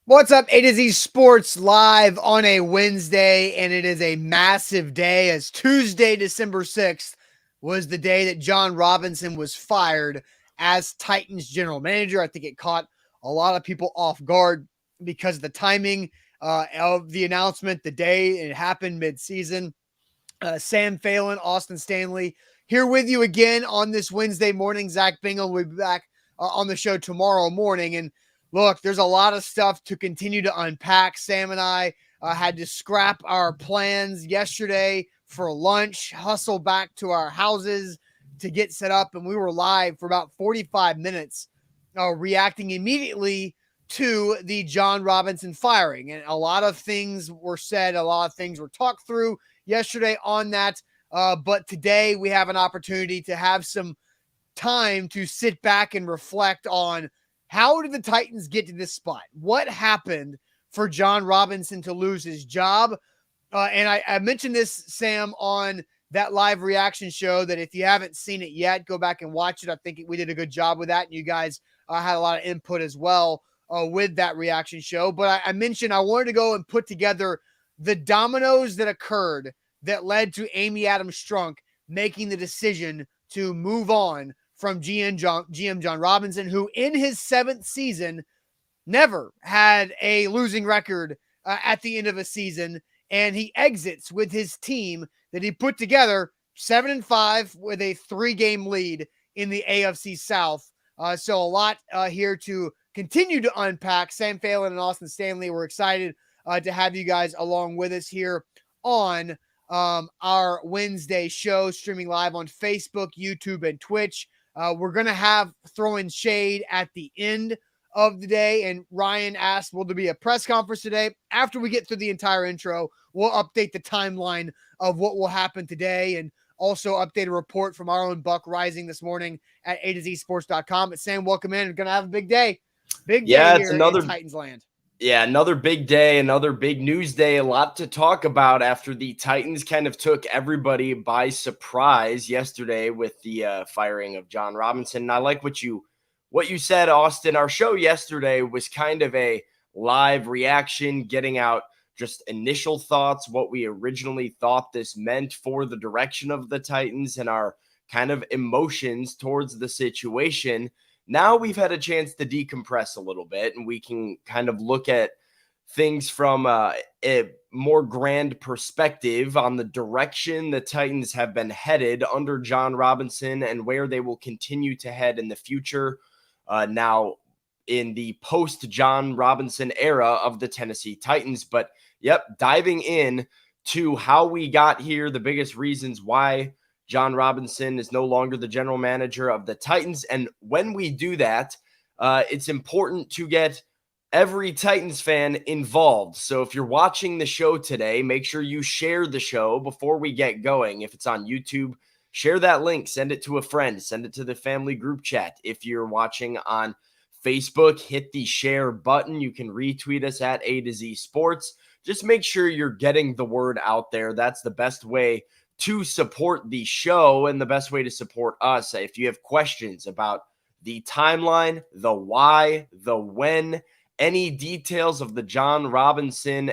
What's up, A to Z Sports live on a Wednesday, and it is a massive day as Tuesday, December 6th was the day that Jon Robinson was fired as Titans general manager. I think it caught a lot of people off guard because of the timing of the announcement, the day it happened mid-season. Sam Phelan, Austin Stanley, here with you again on this Wednesday morning. Zach Bingham will be back on the show tomorrow morning. And look, there's a lot of stuff to continue to unpack. Sam and I had to scrap our plans yesterday for lunch, hustle back to our houses to get set up. And we were live for about 45 minutes, reacting immediately to the Jon Robinson firing. And a lot of things were said, a lot of things were talked through yesterday on that. But today we have an opportunity to have some time to sit back and reflect on how did the Titans get to this spot? What happened for Jon Robinson to lose his job? And I mentioned this, Sam, on that live reaction show that if you haven't seen it yet, go back and watch it. I think we did a good job with that. And you guys had a lot of input as well with that reaction show. But I mentioned I wanted to go and put together the dominoes that occurred that led to Amy Adams Strunk making the decision to move on from GM Jon Robinson, who in his 7th season never had a losing record at the end of a season. And he exits with his team that he put together 7-5 with a 3-game lead in the AFC South. So a lot here to continue to unpack. Sam Phelan and Austin Stanley, we're excited to have you guys along with us here on our Wednesday show, streaming live on Facebook, YouTube, and Twitch. We're going to have throwing shade at the end of the day. And Ryan asked, will there be a press conference today? After we get through the entire intro, we'll update the timeline of what will happen today and also update a report from our own Buck Rising this morning at A2ZSports.com. But Sam, welcome in. We're going to have a big day. Big day here in Titans land. Yeah, another big day, another big news day, a lot to talk about after the Titans kind of took everybody by surprise yesterday with the firing of Jon Robinson. And I like what you said, Austin. Our show yesterday was kind of a live reaction, getting out just initial thoughts, what we originally thought this meant for the direction of the Titans and our kind of emotions towards the situation. Now we've had a chance to decompress a little bit, and we can kind of look at things from a more grand perspective on the direction the Titans have been headed under Jon Robinson and where they will continue to head in the future. Now in the post-Jon Robinson era of the Tennessee Titans. But diving in to how we got here, the biggest reasons why Jon Robinson is no longer the general manager of the Titans. And when we do that, it's important to get every Titans fan involved. So if you're watching the show today, make sure you share the show before we get going. If it's on YouTube, share that link, send it to a friend, send it to the family group chat. If you're watching on Facebook, hit the share button. You can retweet us at A to Z Sports. Just make sure you're getting the word out there. That's the best way to support the show and the best way to support us. If you have questions about the timeline, the why, the when, any details of the Jon Robinson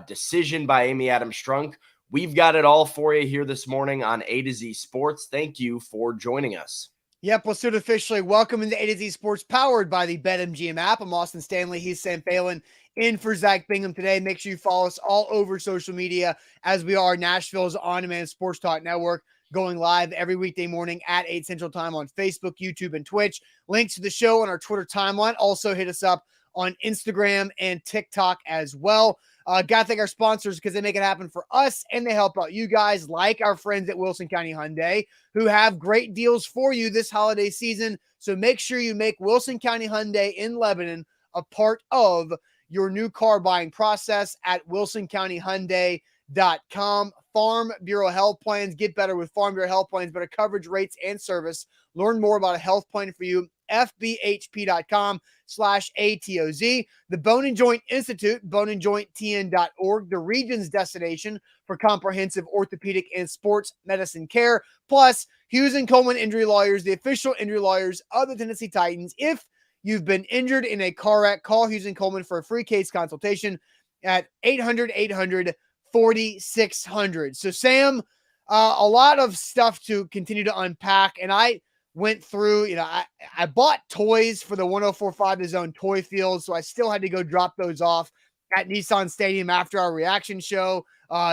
decision by Amy Adams Strunk, we've got it all for you here this morning on A to Z Sports. Thank you for joining us. Yep, let's do it officially. Welcome into A to Z Sports, powered by the BetMGM app. I'm Austin Stanley. He's Sam Phelan, in for Zach Bingham today. Make sure you follow us all over social media, as we are Nashville's on-demand sports talk network, going live every weekday morning at 8 Central Time on Facebook, YouTube, and Twitch. Links to the show on our Twitter timeline. Also hit us up on Instagram and TikTok as well. Got to thank our sponsors because they make it happen for us and they help out you guys, like our friends at Wilson County Hyundai, who have great deals for you this holiday season. So make sure you make Wilson County Hyundai in Lebanon a part of your new car buying process at wilsoncountyhyundai.com. Farm Bureau Health Plans. Get better with Farm Bureau Health Plans, better coverage, rates, and service. Learn more about a health plan for you. FBHP.com/ATOZ. The Bone and Joint Institute, boneandjointtn.org, the region's destination for comprehensive orthopedic and sports medicine care. Plus, Hughes and Coleman Injury Lawyers, the official injury lawyers of the Tennessee Titans. If you've bbeen injured in a car wreck, call Houston Coleman for a free case consultation at 800-800-4600. So, Sam, a lot of stuff to continue to unpack. And I went through, I bought toys for the 1045 The Zone toy field. So I still had to go drop those off at Nissan Stadium after our reaction show.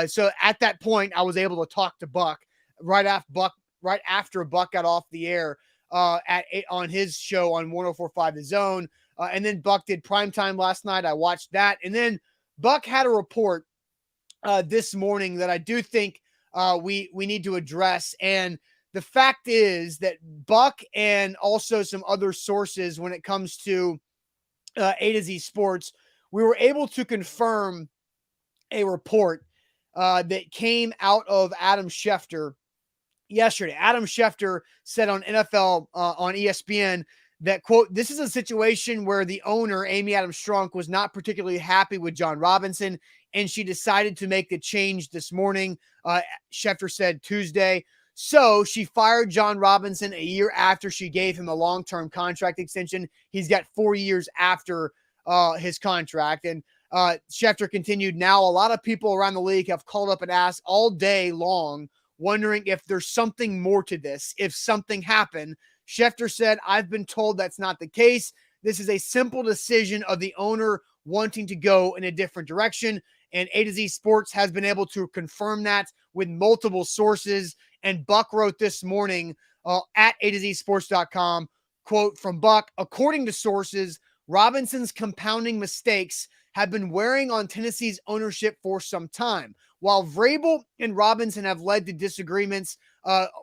So at that point, I was able to talk to Buck right after Buck got off the air on his show on 1045 The Zone. And then Buck did primetime last night. I watched that. And then Buck had a report this morning that I do think we need to address. And the fact is that Buck and also some other sources when it comes to A to Z Sports, we were able to confirm a report that came out of Adam Schefter yesterday. Adam Schefter said on NFL on ESPN that, quote, this is a situation where the owner, Amy Adams Strunk, was not particularly happy with Jon Robinson, and she decided to make the change this morning. Schefter said Tuesday. So she fired Jon Robinson a year after she gave him a long-term contract extension. He's got 4 years after his contract. And Schefter continued, now a lot of people around the league have called up and asked all day long, wondering if there's something more to this, if something happened. Schefter said, I've been told that's not the case. This is a simple decision of the owner wanting to go in a different direction. And A to Z Sports has been able to confirm that with multiple sources. And Buck wrote this morning at A to Z Sports.com, quote from Buck, according to sources, Robinson's compounding mistakes have been wearing on Tennessee's ownership for some time. While Vrabel and Robinson have led to disagreements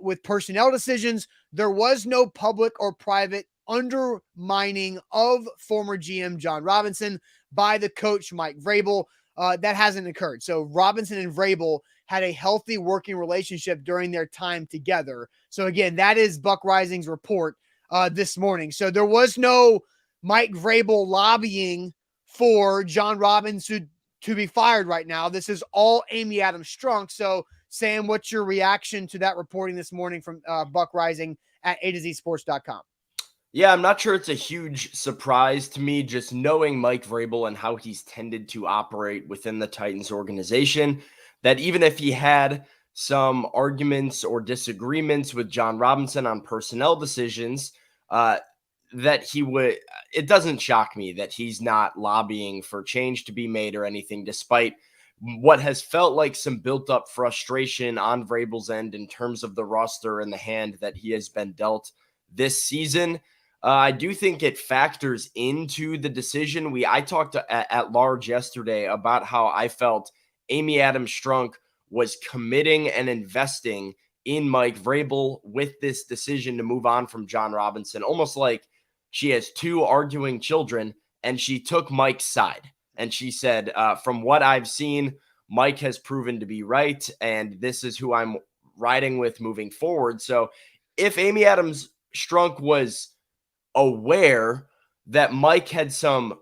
with personnel decisions, there was no public or private undermining of former GM Jon Robinson by the coach Mike Vrabel. That hasn't occurred. So Robinson and Vrabel had a healthy working relationship during their time together. So again, that is Buck Rising's report this morning. So there was no Mike Vrabel lobbying for Jon Robinson to be fired right now. This is all Amy Adams Strunk. So Sam, what's your reaction to that reporting this morning from Buck Rising at A to Z Sports.com? Yeah, I'm not sure it's a huge surprise to me, just knowing Mike Vrabel and how he's tended to operate within the Titans organization, that even if he had some arguments or disagreements with Jon Robinson on personnel decisions, that he would, it doesn't shock me that he's not lobbying for change to be made or anything, despite what has felt like some built up frustration on Vrabel's end in terms of the roster and the hand that he has been dealt this season. I do think it factors into the decision. I talked at large yesterday about how I felt Amy Adams Strunk was committing and investing in Mike Vrabel with this decision to move on from Jon Robinson, almost like she has two arguing children and she took Mike's side. And she said, from what I've seen, Mike has proven to be right, and this is who I'm riding with moving forward. So if Amy Adams Strunk was aware that Mike had some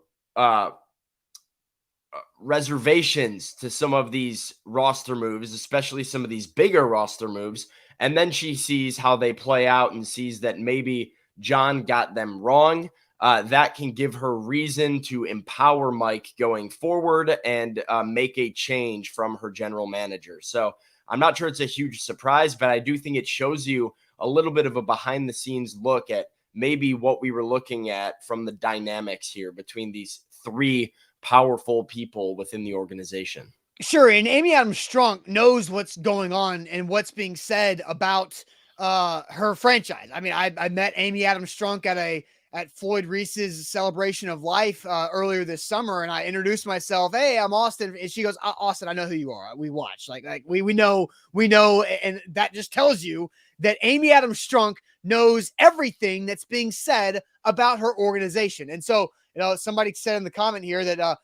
reservations to some of these roster moves, especially some of these bigger roster moves, and then she sees how they play out and sees that maybe Jon got them wrong, that can give her reason to empower Mike going forward and make a change from her general manager. So I'm not sure it's a huge surprise, but I do think it shows you a little bit of a behind the scenes look at maybe what we were looking at from the dynamics here between these three powerful people within the organization. Sure. And Amy Adams Strunk knows what's going on and what's being said about her franchise. I mean, I met Amy Adams Strunk at Floyd Reese's celebration of life earlier this summer. And I introduced myself. Hey, I'm Austin. And she goes, Austin, I know who you are. We watch like we know. And that just tells you that Amy Adams Strunk knows everything that's being said about her organization. And so, somebody said in the comment here that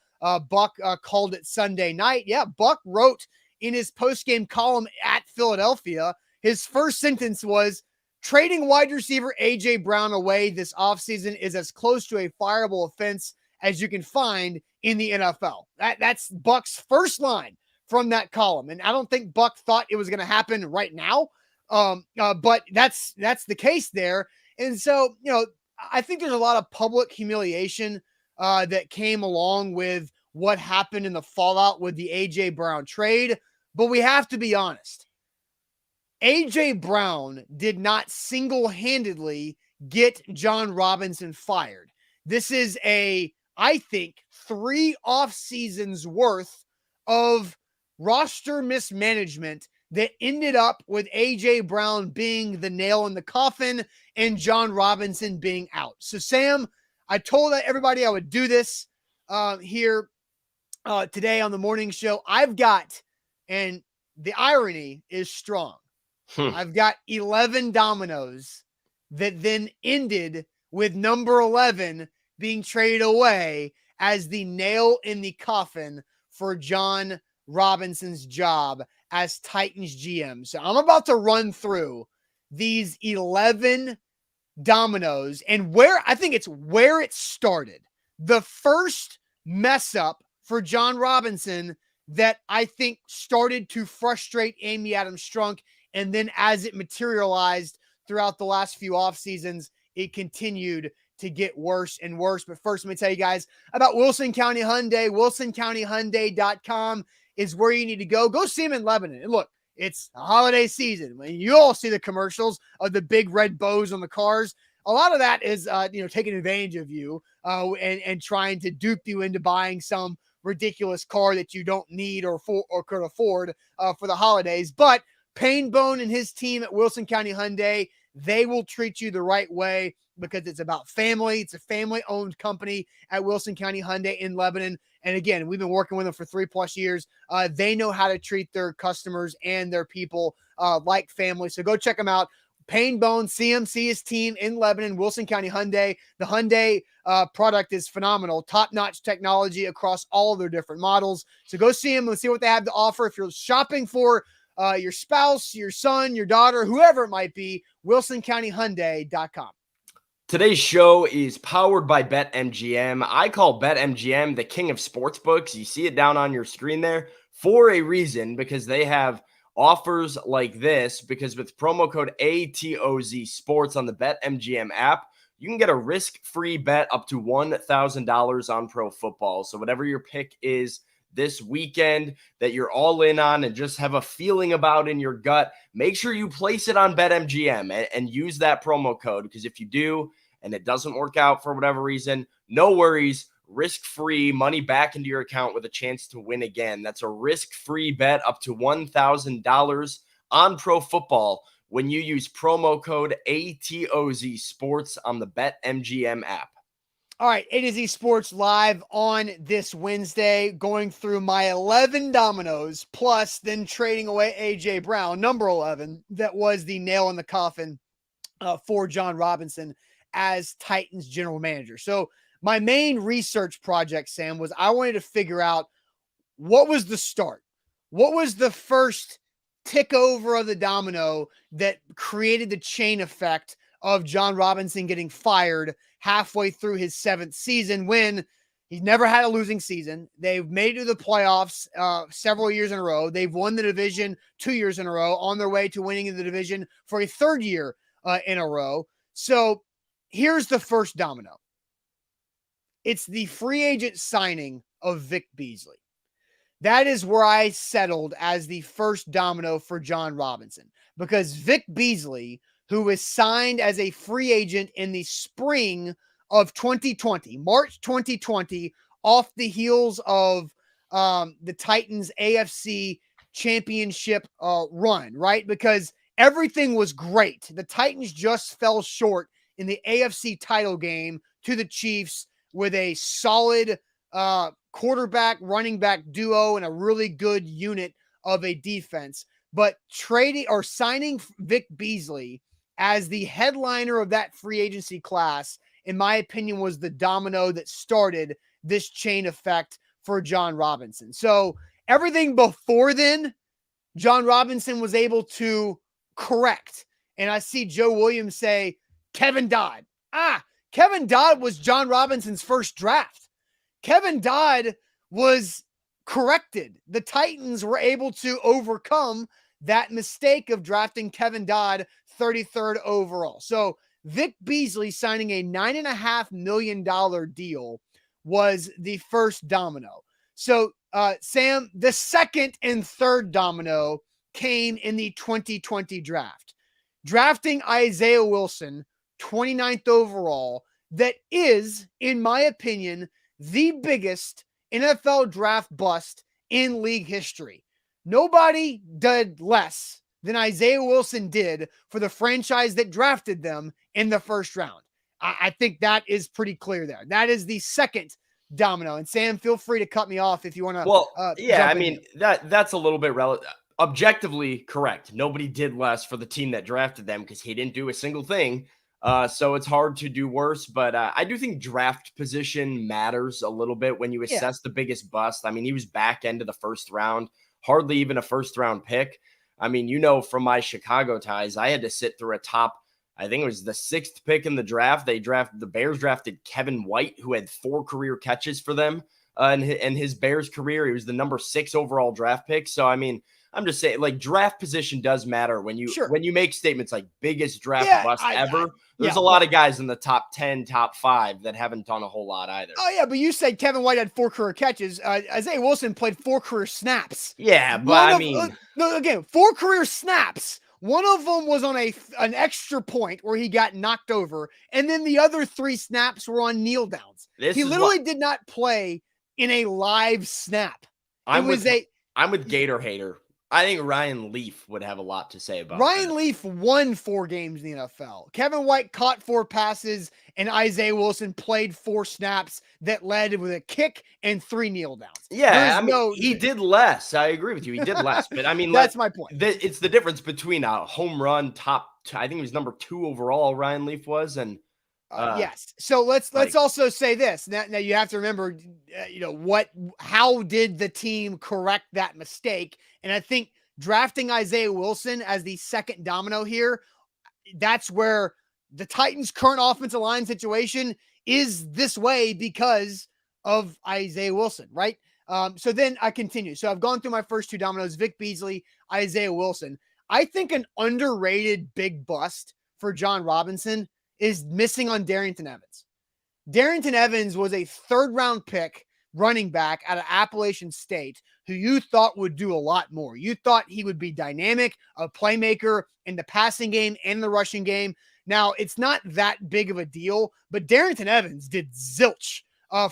Buck called it Sunday night. Yeah, Buck wrote in his postgame column at Philadelphia, his first sentence was, trading wide receiver A.J. Brown away this offseason is as close to a fireable offense as you can find in the NFL. That's Buck's first line from that column. And I don't think Buck thought it was going to happen right now. But that's the case there. And so, I think there's a lot of public humiliation that came along with what happened in the fallout with the A.J. Brown trade. But we have to be honest. A.J. Brown did not single-handedly get Jon Robinson fired. This is I think, 3 off seasons worth of roster mismanagement that ended up with A.J. Brown being the nail in the coffin and Jon Robinson being out. So, Sam, I told everybody I would do this here today on the morning show. I've got, and the irony is strong, I've got 11 dominoes that then ended with number 11 being traded away as the nail in the coffin for Jon Robinson's job as Titans GM. So I'm about to run through these 11 dominoes and where it started. The first mess up for Jon Robinson that I think started to frustrate Amy Adams Strunk, and then as it materialized throughout the last few off seasons, it continued to get worse and worse. But first, let me tell you guys about Wilson County Hyundai. WilsonCountyHyundai.com is where you need to go. Go see them in Lebanon. And look, it's a holiday season. I mean, you all see the commercials of the big red bows on the cars. A lot of that is, taking advantage of you and trying to dupe you into buying some ridiculous car that you don't need or could afford for the holidays. But Payne Bone and his team at Wilson County Hyundai, they will treat you the right way because it's about family. It's a family-owned company at Wilson County Hyundai in Lebanon. And again, we've been working with them for 3+ years. They know how to treat their customers and their people like family. So go check them out. Payne Bone, CMC, his team in Lebanon, Wilson County Hyundai. The Hyundai product is phenomenal. Top-notch technology across all of their different models. So go see them and see what they have to offer. If you're shopping for your spouse, your son, your daughter, whoever it might be, WilsonCountyHyundai.com. Today's show is powered by BetMGM. I call BetMGM the king of sportsbooks. You see it down on your screen there for a reason, because they have offers like this. Because with promo code ATOZ Sports on the BetMGM app, you can get a risk-free bet up to $1,000 on pro football. So whatever your pick is this weekend that you're all in on and just have a feeling about in your gut, make sure you place it on BetMGM and use that promo code, because if you do and it doesn't work out for whatever reason, no worries, risk-free, money back into your account with a chance to win again. That's a risk-free bet up to $1,000 on pro football when you use promo code ATOZ Sports on the BetMGM app. All right, A to Z Sports live on this Wednesday, going through my 11 dominoes, plus then trading away A.J. Brown, number 11, that was the nail in the coffin for Jon Robinson as Titans general manager. So my main research project, Sam, was I wanted to figure out what was the start. What was the first tick over of the domino that created the chain effect of Jon Robinson getting fired halfway through his 7th season, when he's never had a losing season. They've made it to the playoffs several years in a row. They've won the division 2 years in a row, on their way to winning the division for a 3rd year in a row. So here's the first domino. It's the free agent signing of Vic Beasley. That is where I settled as the first domino for Jon Robinson, because Vic Beasley, who was signed as a free agent in the spring of 2020, March 2020, off the heels of the Titans AFC championship run, right? Because everything was great. The Titans just fell short in the AFC title game to the Chiefs with a solid quarterback, running back duo and a really good unit of a defense. But signing Vic Beasley as the headliner of that free agency class, in my opinion, was the domino that started this chain effect for Jon Robinson. So everything before then, Jon Robinson was able to correct. And I see Joe Williams say, Kevin Dodd. Kevin Dodd was Jon Robinson's first draft. Kevin Dodd was corrected. The Titans were able to overcome that mistake of drafting Kevin Dodd 33rd overall. So Vic Beasley signing a $9.5 million deal was the first domino. So, Sam, the second and third domino came in the 2020 draft. Drafting Isaiah Wilson, 29th overall, that is, in my opinion, the biggest NFL draft bust in league history. Nobody did less than Isaiah Wilson did for the franchise that drafted them in the first round. I think that is pretty clear there. That is the second domino. And Sam, feel free to cut me off if you want to. Well, yeah, I mean, that's a little bit objectively correct. Nobody did less for the team that drafted them because he didn't do a single thing. So it's hard to do worse. But I do think draft position matters a little bit when you assess the biggest bust. I mean, he was back end of the first round, hardly even a first round pick. I mean, from my Chicago ties, I had to sit through a top, I think it was the 6th pick in the draft. The Bears drafted Kevin White, who had 4 career catches for them in his Bears career. He was the number 6 overall draft pick. So, I mean, I'm just saying, like, draft position does matter when you make statements like biggest draft bust ever. There's a lot of guys in the top 10, top 5 that haven't done a whole lot either. Oh, yeah, but you said Kevin White had 4 career catches. Isaiah Wilson played 4 career snaps. Yeah, but again, 4 career snaps. One of them was on an extra point where he got knocked over, and then the other 3 snaps were on kneel downs. He literally did not play in a live snap. I'm with Gator Hater. I think Ryan Leaf would have a lot to say about Ryan Leaf won 4 games in the NFL. Kevin White caught 4 passes, and Isaiah Wilson played 4 snaps that led with a kick and 3 kneel downs. Yeah, he did less. I agree with you. He did less. But, I mean, that's my point. It's the difference between a home run I think he was number 2 overall, Ryan Leaf was, and yes. So let's also say this. Now you have to remember, how did the team correct that mistake? And I think drafting Isaiah Wilson as the second domino here, that's where the Titans' current offensive line situation is this way because of Isaiah Wilson, right? So then I continue. So I've gone through my first 2 dominoes, Vic Beasley, Isaiah Wilson. I think an underrated big bust for Jon Robinson is missing on Darrynton Evans. Darrynton Evans was a 3rd round pick running back out of Appalachian State who you thought would do a lot more. You thought he would be dynamic, a playmaker in the passing game and the rushing game. Now, it's not that big of a deal, but Darrynton Evans did zilch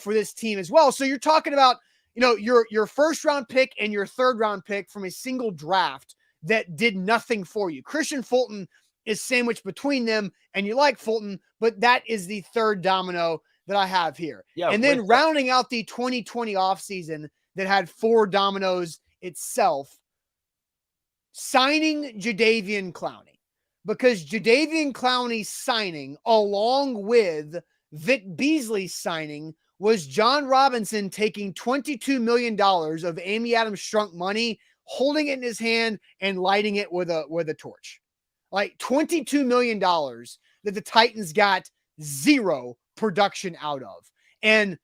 for this team as well. So you're talking about, your first round pick and your 3rd round pick from a single draft that did nothing for you. Christian Fulton is sandwiched between them, and you like Fulton, but that is the 3rd domino that I have here. Yeah, and then rounding out the 2020 offseason that had 4 dominoes itself, signing Jadeveon Clowney. Because Jadeveon Clowney's signing, along with Vic Beasley's signing, was Jon Robinson taking $22 million of Amy Adams Strunk money, holding it in his hand, and lighting it with a torch. Like $22 million that the Titans got 0 production out of. And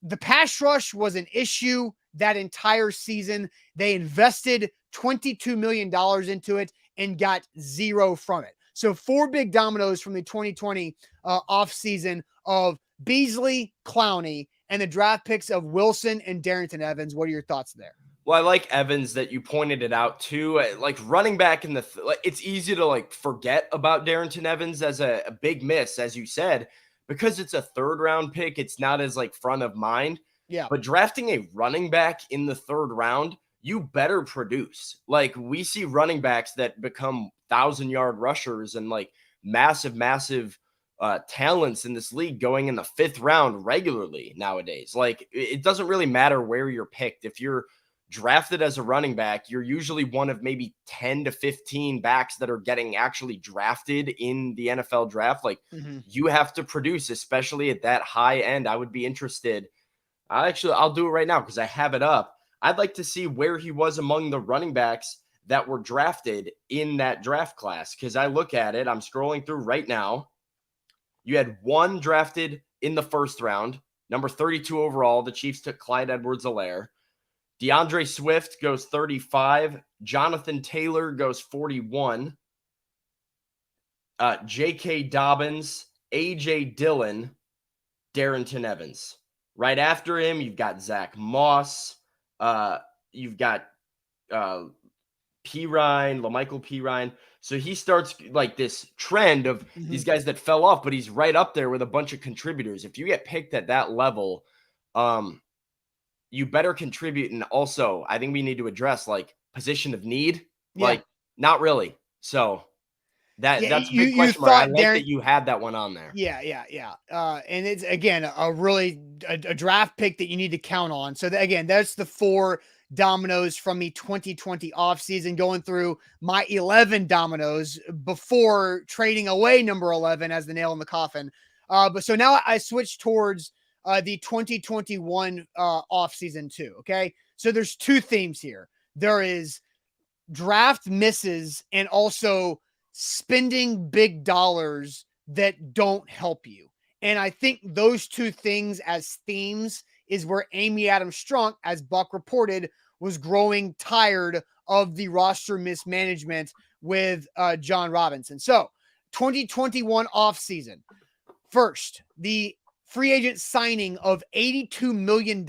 the pass rush was an issue that entire season. They invested $22 million into it and got 0 from it. So 4 big dominoes from the 2020 offseason of Beasley, Clowney, and the draft picks of Wilson and Darrynton Evans. What are your thoughts there? Well, I like Evans that you pointed it out too. Like running back in it's easy to forget about Darrynton Evans as a big miss, as you said, because it's a 3rd round pick. It's not as front of mind. Yeah. But drafting a running back in the 3rd round, you better produce. We see running backs that become 1,000-yard rushers and massive talents in this league going in the 5th round regularly nowadays. It doesn't really matter where you're picked. If you're drafted as a running back, you're usually one of maybe 10 to 15 backs that are getting actually drafted in the NFL draft. You have to produce, especially at that high end. I would be interested. I'll do it right now because I have it up. I'd like to see where he was among the running backs that were drafted in that draft class. Because I look at it, I'm scrolling through right now. You had 1 drafted in the 1st round, number 32 overall. The Chiefs took Clyde Edwards-Helaire. DeAndre Swift goes 35. Jonathan Taylor goes 41. J.K. Dobbins, A.J. Dillon, Darrington Evans. Right after him, you've got Zach Moss. You've got LaMichael Pirine. So he starts like this trend of these guys that fell off, but he's right up there with a bunch of contributors. If you get picked at that level, you better contribute. And also, I think we need to address like position of need. Yeah. Like, not really. So that's a big question mark. I like that you had that one on there. Yeah. And it's, again, a draft pick that you need to count on. So again, that's the 4 dominoes from the 2020 offseason, going through my 11 dominoes before trading away number 11 as the nail in the coffin. But so now I switch towards the 2021 offseason too. Okay. So there's 2 themes here. There is draft misses and also spending big dollars that don't help you. And I think those 2 things as themes is where Amy Adams Strunk, as Buck reported, was growing tired of the roster mismanagement with Jon Robinson. So 2021 offseason. First, the free agent signing of $82 million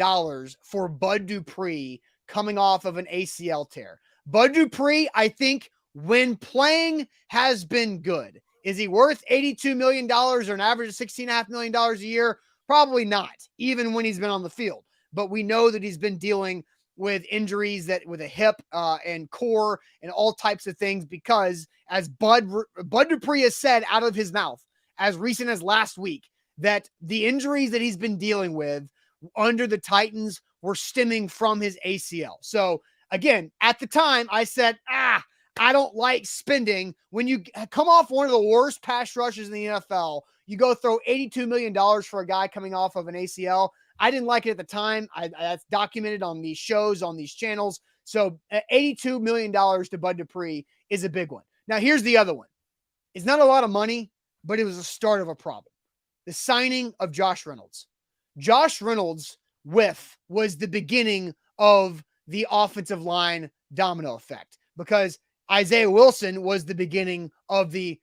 for Bud Dupree coming off of an ACL tear. Bud Dupree, I think, when playing, has been good. Is he worth $82 million or an average of $16.5 million a year? Probably not, even when he's been on the field. But we know that he's been dealing with injuries with a hip and core and all types of things, because as Bud Dupree has said out of his mouth as recent as last week, that the injuries that he's been dealing with under the Titans were stemming from his ACL. So again, at the time I said, I don't like spending. When you come off one of the worst pass rushes in the NFL, you go throw $82 million for a guy coming off of an ACL. I didn't like it at the time. That's documented on these shows, on these channels. So $82 million to Bud Dupree is a big one. Now, here's the other one. It's not a lot of money, but it was the start of a problem. The signing of Josh Reynolds. Josh Reynolds' whiff was the beginning of the offensive line domino effect, because Isaiah Wilson was the beginning of the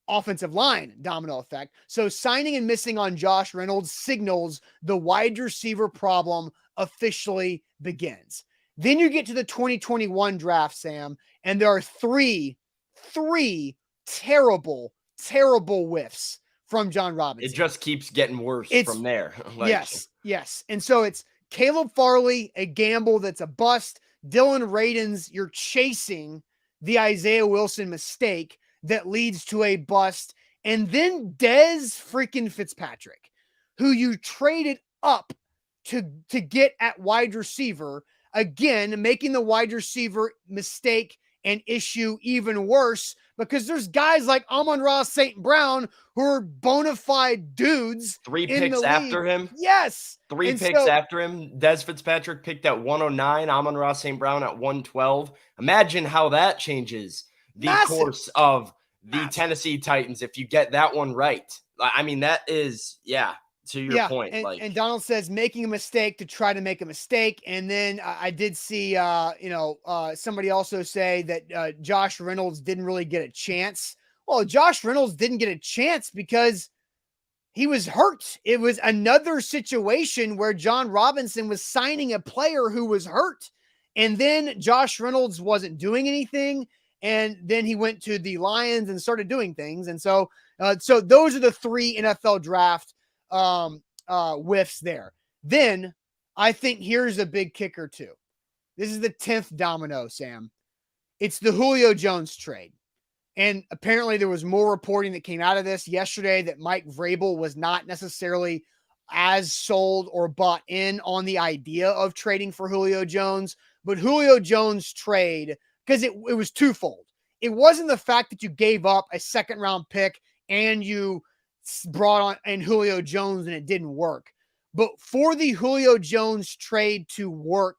offensive line domino effect. So signing and missing on Josh Reynolds signals the wide receiver problem officially begins. Then you get to the 2021 draft, Sam, and there are three terrible whiffs from Jon Robinson. It just keeps getting worse from there. Yes. And so it's Caleb Farley, a gamble that's a bust. Dylan Radins, you're chasing the Isaiah Wilson mistake that leads to a bust. And then Dez freaking Fitzpatrick, who you traded up to get at wide receiver, again, making the wide receiver mistake and issue even worse, because there's guys like Amon-Ra St. Brown who are bona fide dudes. 3 picks after him. Yes. 3 picks after him. Dez Fitzpatrick picked at 109, Amon-Ra St. Brown at 112. Imagine how that changes the course of the Tennessee Titans if you get that one right. I mean, that is, to your point. And Donald says making a mistake to try to make a mistake. And then I did see, somebody also say that Josh Reynolds didn't really get a chance. Well, Josh Reynolds didn't get a chance because he was hurt. It was another situation where Jon Robinson was signing a player who was hurt. And then Josh Reynolds wasn't doing anything. And then he went to the Lions and started doing things. And so those are the 3 NFL draft whiffs there. Then I think here's a big kicker too. This is the 10th domino, Sam. It's the Julio Jones trade. And apparently there was more reporting that came out of this yesterday that Mike Vrabel was not necessarily as sold or bought in on the idea of trading for Julio Jones. But Julio Jones trade, because it was twofold. It wasn't the fact that you gave up a 2nd round pick and you brought on and Julio Jones and it didn't work. But for the Julio Jones trade to work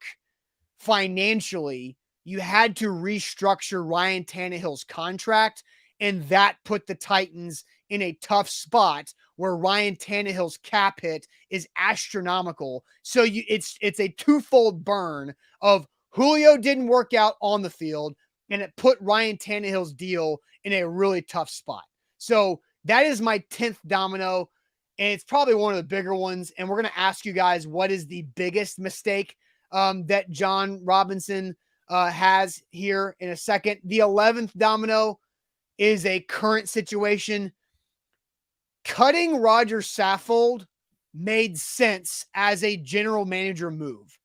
financially, you had to restructure Ryan Tannehill's contract, and that put the Titans in a tough spot where Ryan Tannehill's cap hit is astronomical. So it's a twofold burn of Julio didn't work out on the field, and it put Ryan Tannehill's deal in a really tough spot. So that is my 10th domino, and it's probably one of the bigger ones. And we're going to ask you guys, what is the biggest mistake that Jon Robinson has here in a second. The 11th domino is a current situation. Cutting Roger Saffold made sense as a general manager move.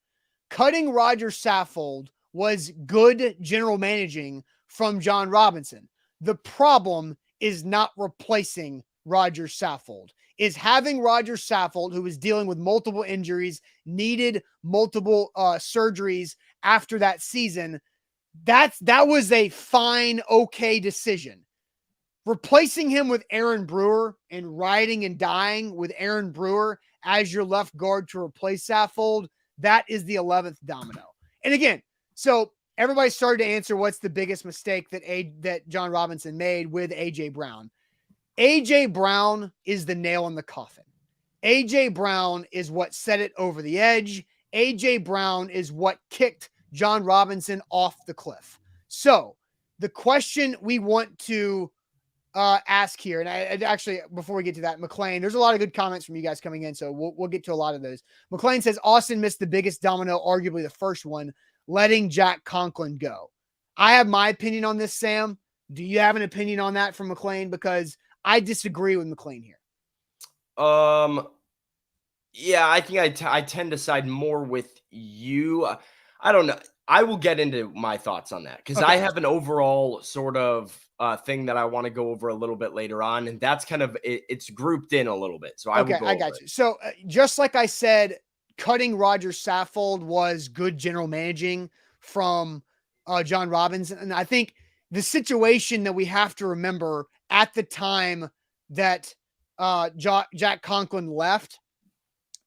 Cutting Roger Saffold was good general managing from Jon Robinson. The problem is not replacing Roger Saffold, is having Roger Saffold, who was dealing with multiple injuries, needed multiple surgeries after that season. That was a fine, okay decision. Replacing him with Aaron Brewer and riding and dying with Aaron Brewer as your left guard to replace Saffold, that is the 11th domino. And again, so everybody started to answer what's the biggest mistake that Jon Robinson made with A.J. Brown. A.J. Brown is the nail in the coffin. A.J. Brown is what set it over the edge. A.J. Brown is what kicked Jon Robinson off the cliff. So the question we want to ask here, and I actually, before we get to that, McLean, there's a lot of good comments from you guys coming in, so we'll get to a lot of those. McLean says Austin missed the biggest domino, arguably the first one, letting Jack Conklin go. I have my opinion on this, Sam. Do you have an opinion on that from McLean? Because I disagree with McLean here. Yeah, I think I tend to side more with you. I don't know. I will get into my thoughts on that because I have an overall sort of thing that I want to go over a little bit later on, and that's kind of it's grouped in a little bit. So I got you. So just like I said, cutting Roger Saffold was good general managing from Jon Robinson, and I think the situation that we have to remember at the time that Jack Conklin left,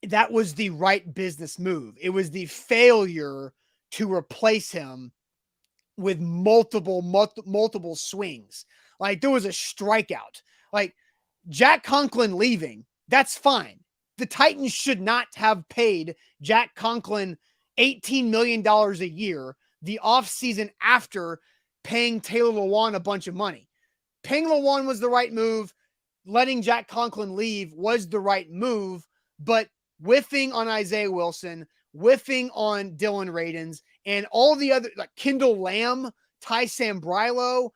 that was the right business move. It was the failure to replace him with multiple swings. Like there was a strikeout. Like Jack Conklin leaving, that's fine. The Titans should not have paid Jack Conklin $18 million a year the offseason after paying Taylor Lewan a bunch of money. Paying Lewan was the right move. Letting Jack Conklin leave was the right move, but whiffing on Isaiah Wilson, whiffing on Dylan Radins, and all the other, like Kendall Lamb, Ty Sambrilo,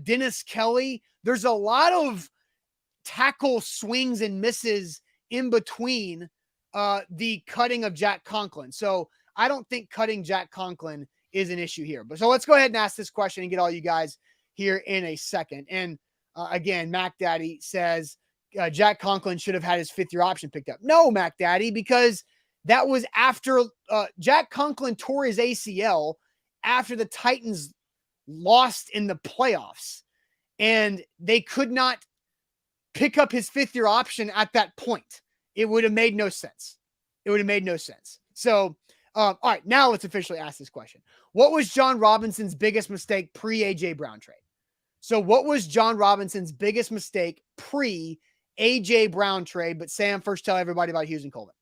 Dennis Kelly. There's a lot of tackle swings and misses in between the cutting of Jack Conklin. So I don't think cutting Jack Conklin is an issue here. But so let's go ahead and ask this question and get all you guys here in a second. And again, Mac Daddy says Jack Conklin should have had his fifth-year option picked up. No, Mac Daddy, because that was after Jack Conklin tore his ACL after the Titans lost in the playoffs. And they could not pick up his fifth-year option at that point. It would have made no sense. So, all right, now let's officially ask this question. What was Jon Robinson's biggest mistake pre-A.J. Brown trade? So what was Jon Robinson's biggest mistake pre-A.J. Brown trade? But Sam, first tell everybody about Hughes and Coleman.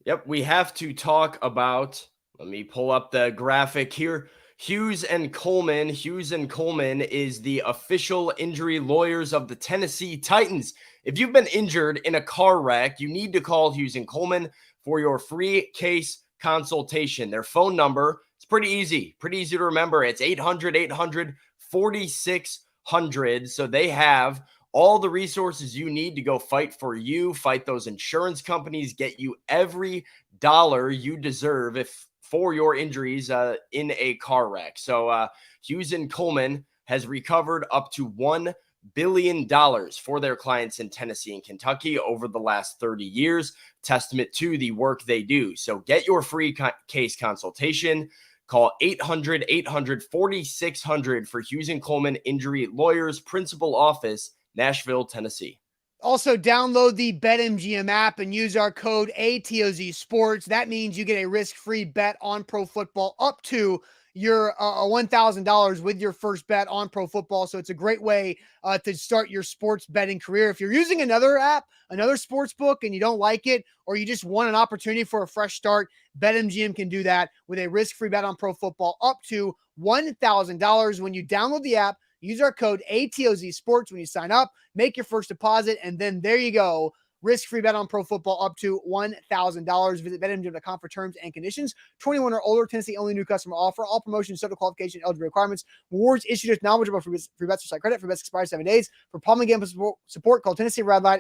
Yep, we have to talk about, let me pull up the graphic here. Hughes and Coleman. Hughes and Coleman is the official injury lawyers of the Tennessee Titans. If you've been injured in a car wreck, you need to call Hughes and Coleman for your free case consultation. Their phone number, it's pretty easy to remember. It's 800-800-4600. So they have all the resources you need to go fight for you, fight those insurance companies, get you every dollar you deserve for your injuries in a car wreck. So Hughes and Coleman has recovered up to $1 billion for their clients in Tennessee and Kentucky over the last 30 years, testament to the work they do. So get your free case consultation. Call 800-800-4600 for Hughes and Coleman Injury Lawyers, Principal Office, Nashville, Tennessee. Also, download the BetMGM app and use our code ATOZ Sports. That means you get a risk-free bet on pro football up to your $1,000 with your first bet on pro football. So it's a great way to start your sports betting career. If you're using another app, another sports book, and you don't like it, or you just want an opportunity for a fresh start, BetMGM can do that with a risk-free bet on pro football up to $1,000 when you download the app. Use our code ATOZ Sports when you sign up, make your first deposit, and then there you go. Risk-free bet on pro football up to $1,000. Visit BetMGM.com for terms and conditions. 21 or older, Tennessee only new customer offer. All promotions, subject to qualification, eligibility requirements. Rewards issued as knowledgeable free bets or site credit. For bets expires 7 days. For Palm Game support, call Tennessee Red Line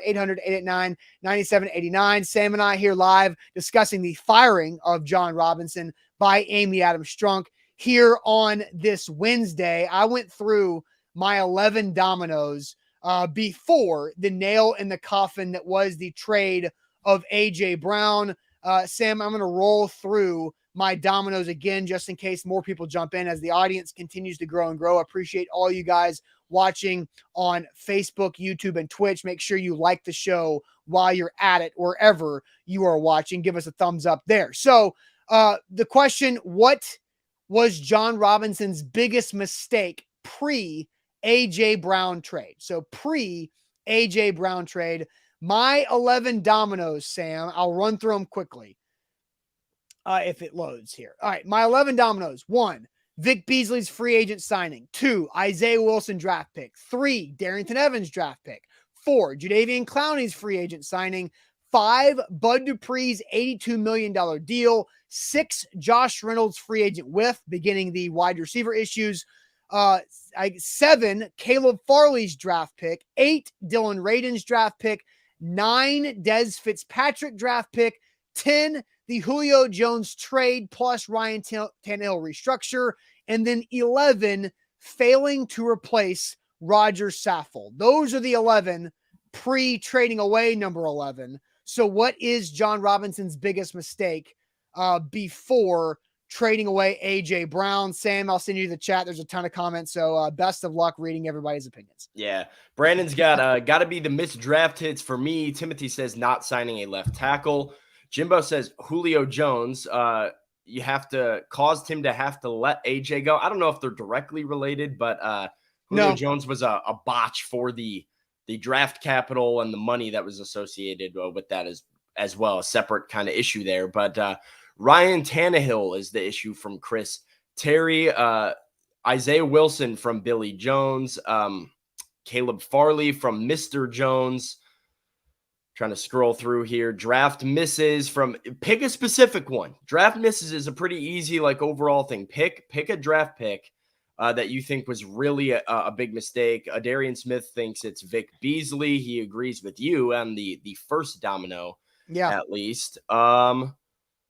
800-889-9789. Sam and I here live discussing the firing of Jon Robinson by Amy Adams Strunk here on this Wednesday. I went through my 11 dominoes before the nail in the coffin that was the trade of A.J. Brown. Sam, I'm going to roll through my dominoes again just in case more people jump in as the audience continues to grow and grow. I appreciate all you guys watching on Facebook, YouTube, and Twitch. Make sure you like the show while you're at it, wherever you are watching. Give us a thumbs up there. So the question, what was Jon Robinson's biggest mistake pre-A.J. Brown trade? So pre-A.J. Brown trade, my 11 dominoes, Sam, I'll run through them quickly if it loads here. All right, my 11 dominoes. 1, Vic Beasley's free agent signing. 2, Isaiah Wilson draft pick. 3, Darrington Evans draft pick. 4, Jadeveon Clowney's free agent signing. 5, Bud Dupree's $82 million deal. 6, Josh Reynolds free agent with, beginning the wide receiver issues. 7, Caleb Farley's draft pick. 8, Dylan Radin's draft pick. 9, Dez Fitzpatrick draft pick. 10, the Julio Jones trade plus Ryan Tannehill restructure. And then 11, failing to replace Roger Saffold. Those are the 11 pre-trading away number 11. So what is Jon Robinson's biggest mistake before trading away A.J. Brown? Sam, I'll send you the chat. There's a ton of comments. So best of luck reading everybody's opinions. Yeah. Brandon's got to be the missed draft hits for me. Timothy says not signing a left tackle. Jimbo says Julio Jones. You have to caused him to have to let A.J. go. I don't know if they're directly related, but Julio Jones was a botch for the draft capital and the money that was associated with that as well. A separate kind of issue there. But Ryan Tannehill is the issue from Chris Terry. Isaiah Wilson from Billy Jones. Caleb Farley from Mr. Jones. Trying to scroll through here. Draft misses from pick a specific one. Draft misses is a pretty easy overall thing. Pick a draft pick that you think was really a big mistake. Darian Smith thinks it's Vic Beasley. He agrees with you on the first domino, at least.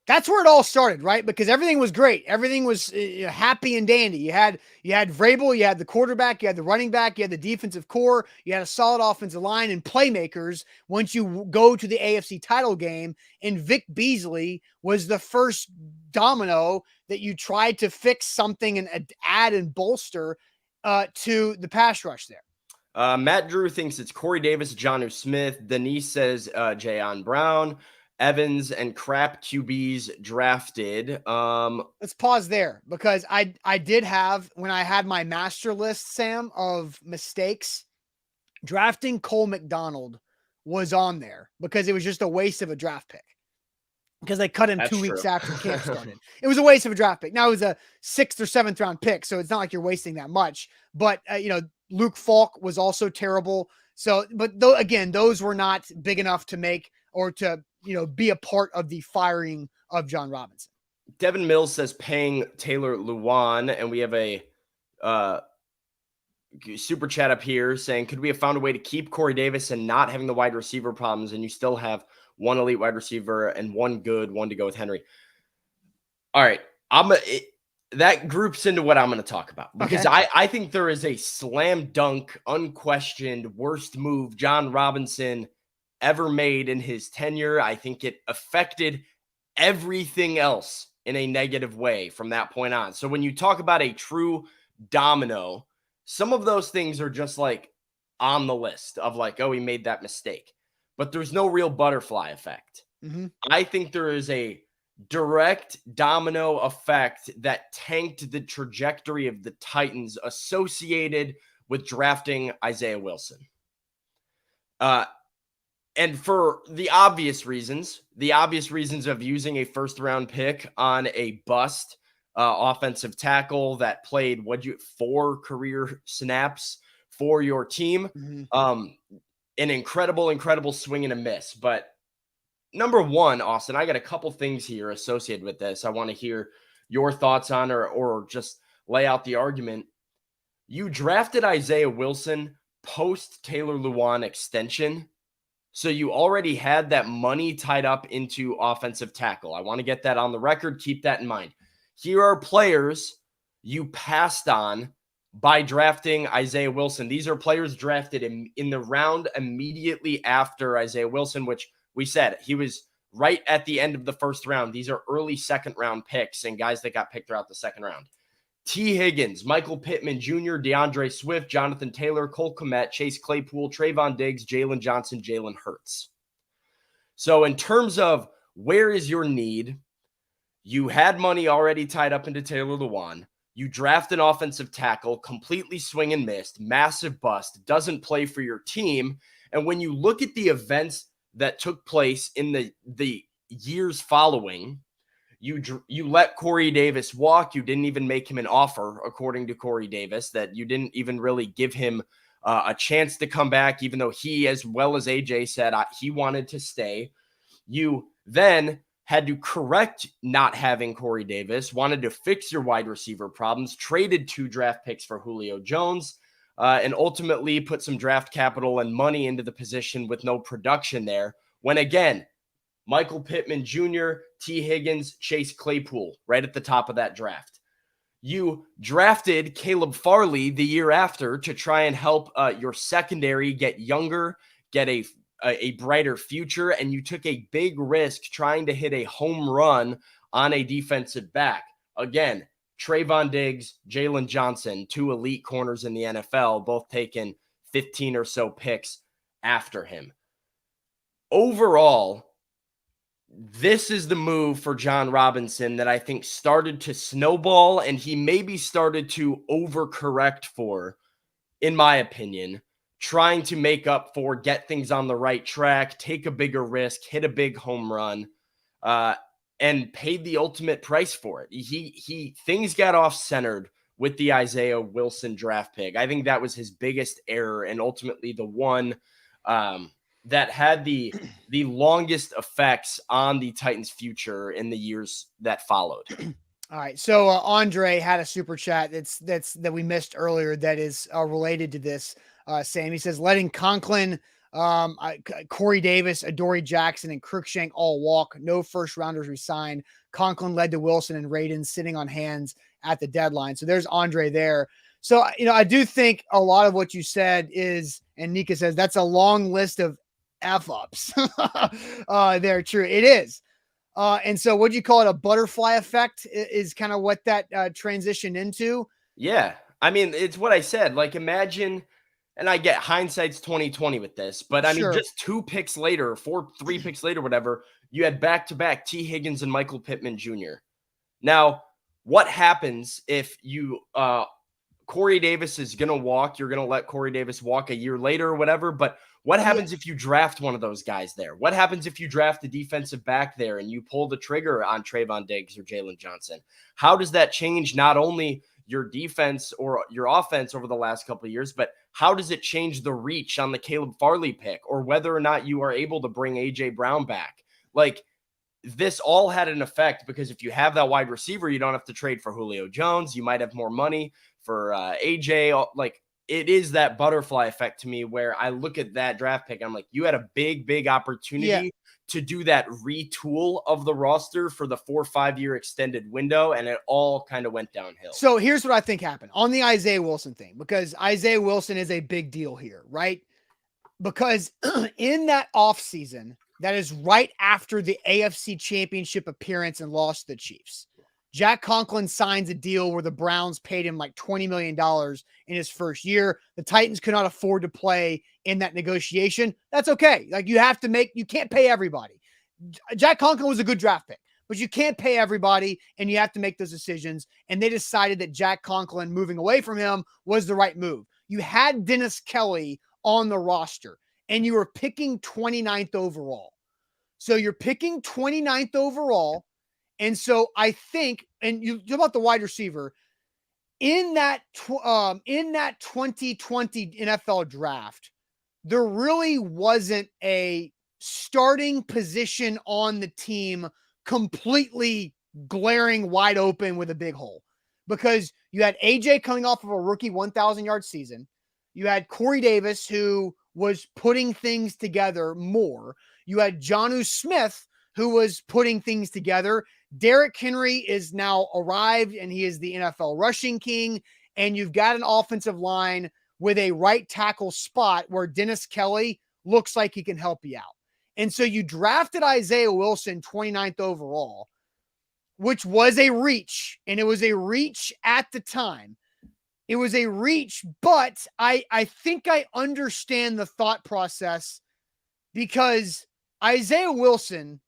That's where it all started, right? Because everything was great. Everything was happy and dandy. You had Vrabel, you had the quarterback, you had the running back, you had the defensive core, you had a solid offensive line and playmakers once you go to the AFC title game. And Vic Beasley was the first domino that you tried to fix something and add and bolster to the pass rush there. Matt Drew thinks it's Corey Davis, Jonnu Smith. Denise says Jayon Brown. Evans and crap QBs drafted. Let's pause there because I did have, when I had my master list, Sam, of mistakes, drafting Cole McDonald was on there because it was just a waste of a draft pick because they cut him That's 2 weeks true. after camp started. It was a waste of a draft pick. Now it was a 6th or 7th round pick, so it's not like you're wasting that much. But, Luke Falk was also terrible. So, but again, those were not big enough to make or to, be a part of the firing of Jon Robinson. Devin Mills says paying Taylor Lewan, and we have a super chat up here saying, could we have found a way to keep Corey Davis and not having the wide receiver problems, and you still have one elite wide receiver and one good one to go with Henry? All right, that groups into what I'm going to talk about because I think there is a slam dunk, unquestioned worst move Jon Robinson ever made in his tenure. I think it affected everything else in a negative way from that point on. So when you talk about a true domino, some of those things are just on the list of like, oh, he made that mistake. But there's no real butterfly effect. Mm-hmm. I think there is a direct domino effect that tanked the trajectory of the Titans associated with drafting Isaiah Wilson. And for the obvious reasons of using a first round pick on a bust offensive tackle that played 4 career snaps for your team. Mm-hmm. An incredible swing and a miss. But number one, Austin, I got a couple things here associated with this. I want to hear your thoughts on or just lay out the argument. You drafted Isaiah Wilson post Taylor Lewan extension. So you already had that money tied up into offensive tackle. I want to get that on the record. Keep that in mind. Here are players you passed on by drafting Isaiah Wilson. These are players drafted in the round immediately after Isaiah Wilson, which we said he was right at the end of the first round. These are early second round picks and guys that got picked throughout the second round. T. Higgins, Michael Pittman Jr., DeAndre Swift, Jonathan Taylor, Cole Kmet, Chase Claypool, Trayvon Diggs, Jalen Johnson, Jalen Hurts. So in terms of where is your need, you had money already tied up into Taylor Lewan. You draft an offensive tackle, completely swing and missed, massive bust, doesn't play for your team. And when you look at the events that took place in the years following, you let Corey Davis walk. You didn't even make him an offer, according to Corey Davis, that you didn't even really give him a chance to come back, even though he, as well as AJ, said he wanted to stay. You then had to correct not having Corey Davis, wanted to fix your wide receiver problems, traded 2 draft picks for Julio Jones, and ultimately put some draft capital and money into the position with no production there. When again, Michael Pittman Jr., T. Higgins, Chase Claypool, right at the top of that draft. You drafted Caleb Farley the year after to try and help your secondary get younger, get a brighter future, and you took a big risk trying to hit a home run on a defensive back. Again, Trayvon Diggs, Jalen Johnson, 2 elite corners in the NFL, both taken 15 or so picks after him. Overall, this is the move for Jon Robinson that I think started to snowball, and he maybe started to overcorrect for, in my opinion, trying to make up for, get things on the right track, take a bigger risk, hit a big home run, and paid the ultimate price for it. Things got off-centered with the Isaiah Wilson draft pick. I think that was his biggest error, and ultimately the one that had the longest effects on the Titans' future in the years that followed. All right. So Andre had a super chat that we missed earlier that is related to this. Sam, he says, letting Conklin, Corey Davis, Adoree Jackson, and Cruikshank all walk. No first rounders resigned. Conklin led to Wilson and Radin sitting on hands at the deadline. So there's Andre there. So, I do think a lot of what you said is, and Nika says, that's a long list of F-ups. They're true. It is. And so what do you call it? A butterfly effect is kind of what that transitioned into. Yeah. I mean, it's what I said. Like, imagine, and I get hindsight's 2020 with this, but I mean, just 3 picks later, whatever, you had back-to-back T. Higgins and Michael Pittman Jr. Now, what happens if you Corey Davis is going to walk? You're going to let Corey Davis walk a year later or whatever, but what happens if you draft one of those guys there? What happens if you draft a defensive back there and you pull the trigger on Trayvon Diggs or Jalen Johnson? How does that change not only your defense or your offense over the last couple of years, but how does it change the reach on the Caleb Farley pick or whether or not you are able to bring A.J. Brown back? Like, this all had an effect because if you have that wide receiver, you don't have to trade for Julio Jones. You might have more money for AJ. Like, it is that butterfly effect to me where I look at that draft pick. I'm like, you had a big opportunity to do that retool of the roster for the 4 or 5 year extended window. And it all kind of went downhill. So here's what I think happened on the Isaiah Wilson thing, because Isaiah Wilson is a big deal here, right? Because in that offseason, that is right after the AFC Championship appearance and loss to the Chiefs, Jack Conklin signs a deal where the Browns paid him like $20 million in his first year. The Titans could not afford to play in that negotiation. That's okay. Like you can't pay everybody. Jack Conklin was a good draft pick, but you can't pay everybody and you have to make those decisions. And they decided that Jack Conklin moving away from him was the right move. You had Dennis Kelly on the roster and you were picking 29th overall. So you're picking 29th overall. And so I think, and you talk about the wide receiver in that 2020 NFL draft, there really wasn't a starting position on the team completely glaring wide open with a big hole, because you had AJ coming off of a rookie 1,000-yard season. You had Corey Davis, who was putting things together more. You had Jonnu Smith, who was putting things together. Derrick Henry is now arrived, and he is the NFL rushing king. And you've got an offensive line with a right tackle spot where Dennis Kelly looks like he can help you out. And so you drafted Isaiah Wilson 29th overall, which was a reach, and it was a reach at the time. It was a reach, but I think I understand the thought process, because Isaiah Wilson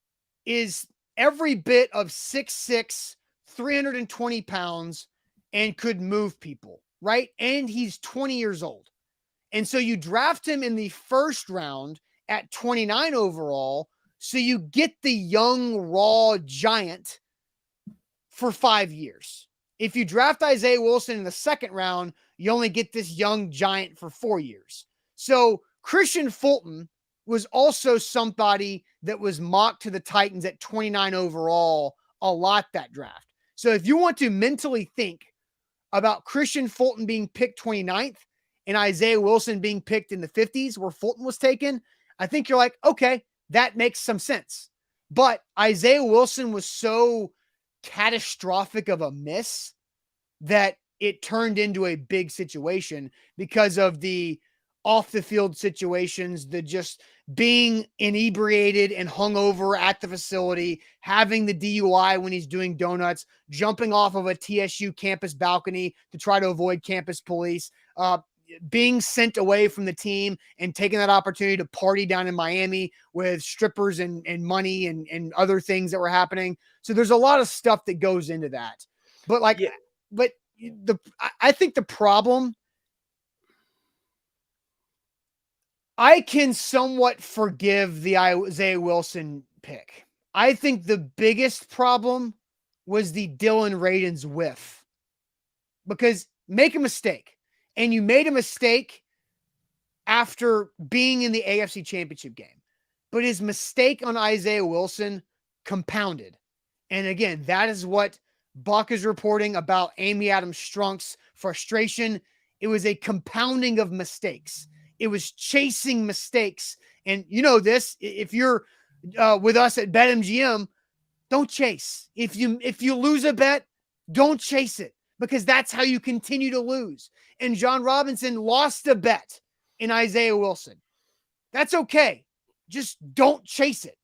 is every bit of 6'6", 320 pounds, and could move people, right? And he's 20 years old. And so you draft him in the first round at 29 overall, so you get the young, raw giant for 5 years. If you draft Isaiah Wilson in the second round, you only get this young giant for 4 years. So Christian Fulton was also somebody that was mocked to the Titans at 29 overall a lot that draft. So if you want to mentally think about Christian Fulton being picked 29th and Isaiah Wilson being picked in the 50s where Fulton was taken, I think you're like, okay, that makes some sense. But Isaiah Wilson was so catastrophic of a miss that it turned into a big situation because of the off the field situations, the just being inebriated and hungover at the facility, having the DUI when he's doing donuts, jumping off of a TSU campus balcony to try to avoid campus police, being sent away from the team and taking that opportunity to party down in Miami with strippers and money and other things that were happening. So there's a lot of stuff that goes into that. But I think the problem, I can somewhat forgive the Isaiah Wilson pick. I think the biggest problem was the Dylan Radins whiff, because make a mistake, and you made a mistake after being in the AFC Championship game, but his mistake on Isaiah Wilson compounded. And again, that is what Buck is reporting about Amy Adams-Strunk's frustration. It was a compounding of mistakes. It was chasing mistakes. And you know this, if you're with us at BetMGM, don't chase. If you lose a bet, don't chase it, because that's how you continue to lose. And Jon Robinson lost a bet in Isaiah Wilson. That's okay. Just don't chase it.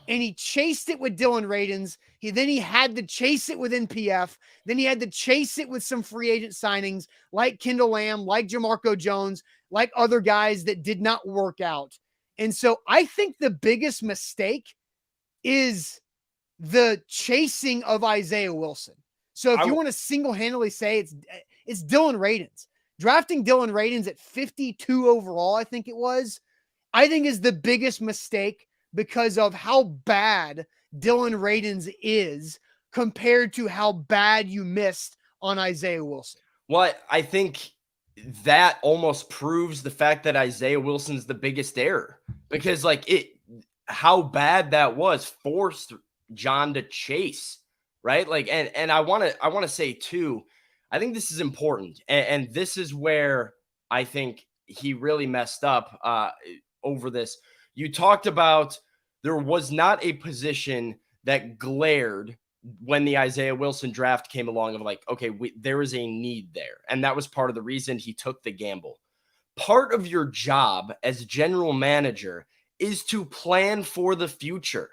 And he chased it with Dylan Radins. Then he had to chase it with NPF. Then he had to chase it with some free agent signings like Kendall Lamb, like Jamarco Jones, like other guys that did not work out. And so I think the biggest mistake is the chasing of Isaiah Wilson. So if you want to single-handedly say it's Dylan Radins. Drafting Dylan Radins at 52 overall, I think it was, I think is the biggest mistake, because of how bad Dylan Radins is compared to how bad you missed on Isaiah Wilson. Well, I think that almost proves the fact that Isaiah Wilson's the biggest error, because how bad that was forced John to chase, right? And I want to say too, I think this is important. And this is where I think he really messed up over this. You talked about there was not a position that glared when the Isaiah Wilson draft came along of okay, there is a need there. And that was part of the reason he took the gamble. Part of your job as general manager is to plan for the future.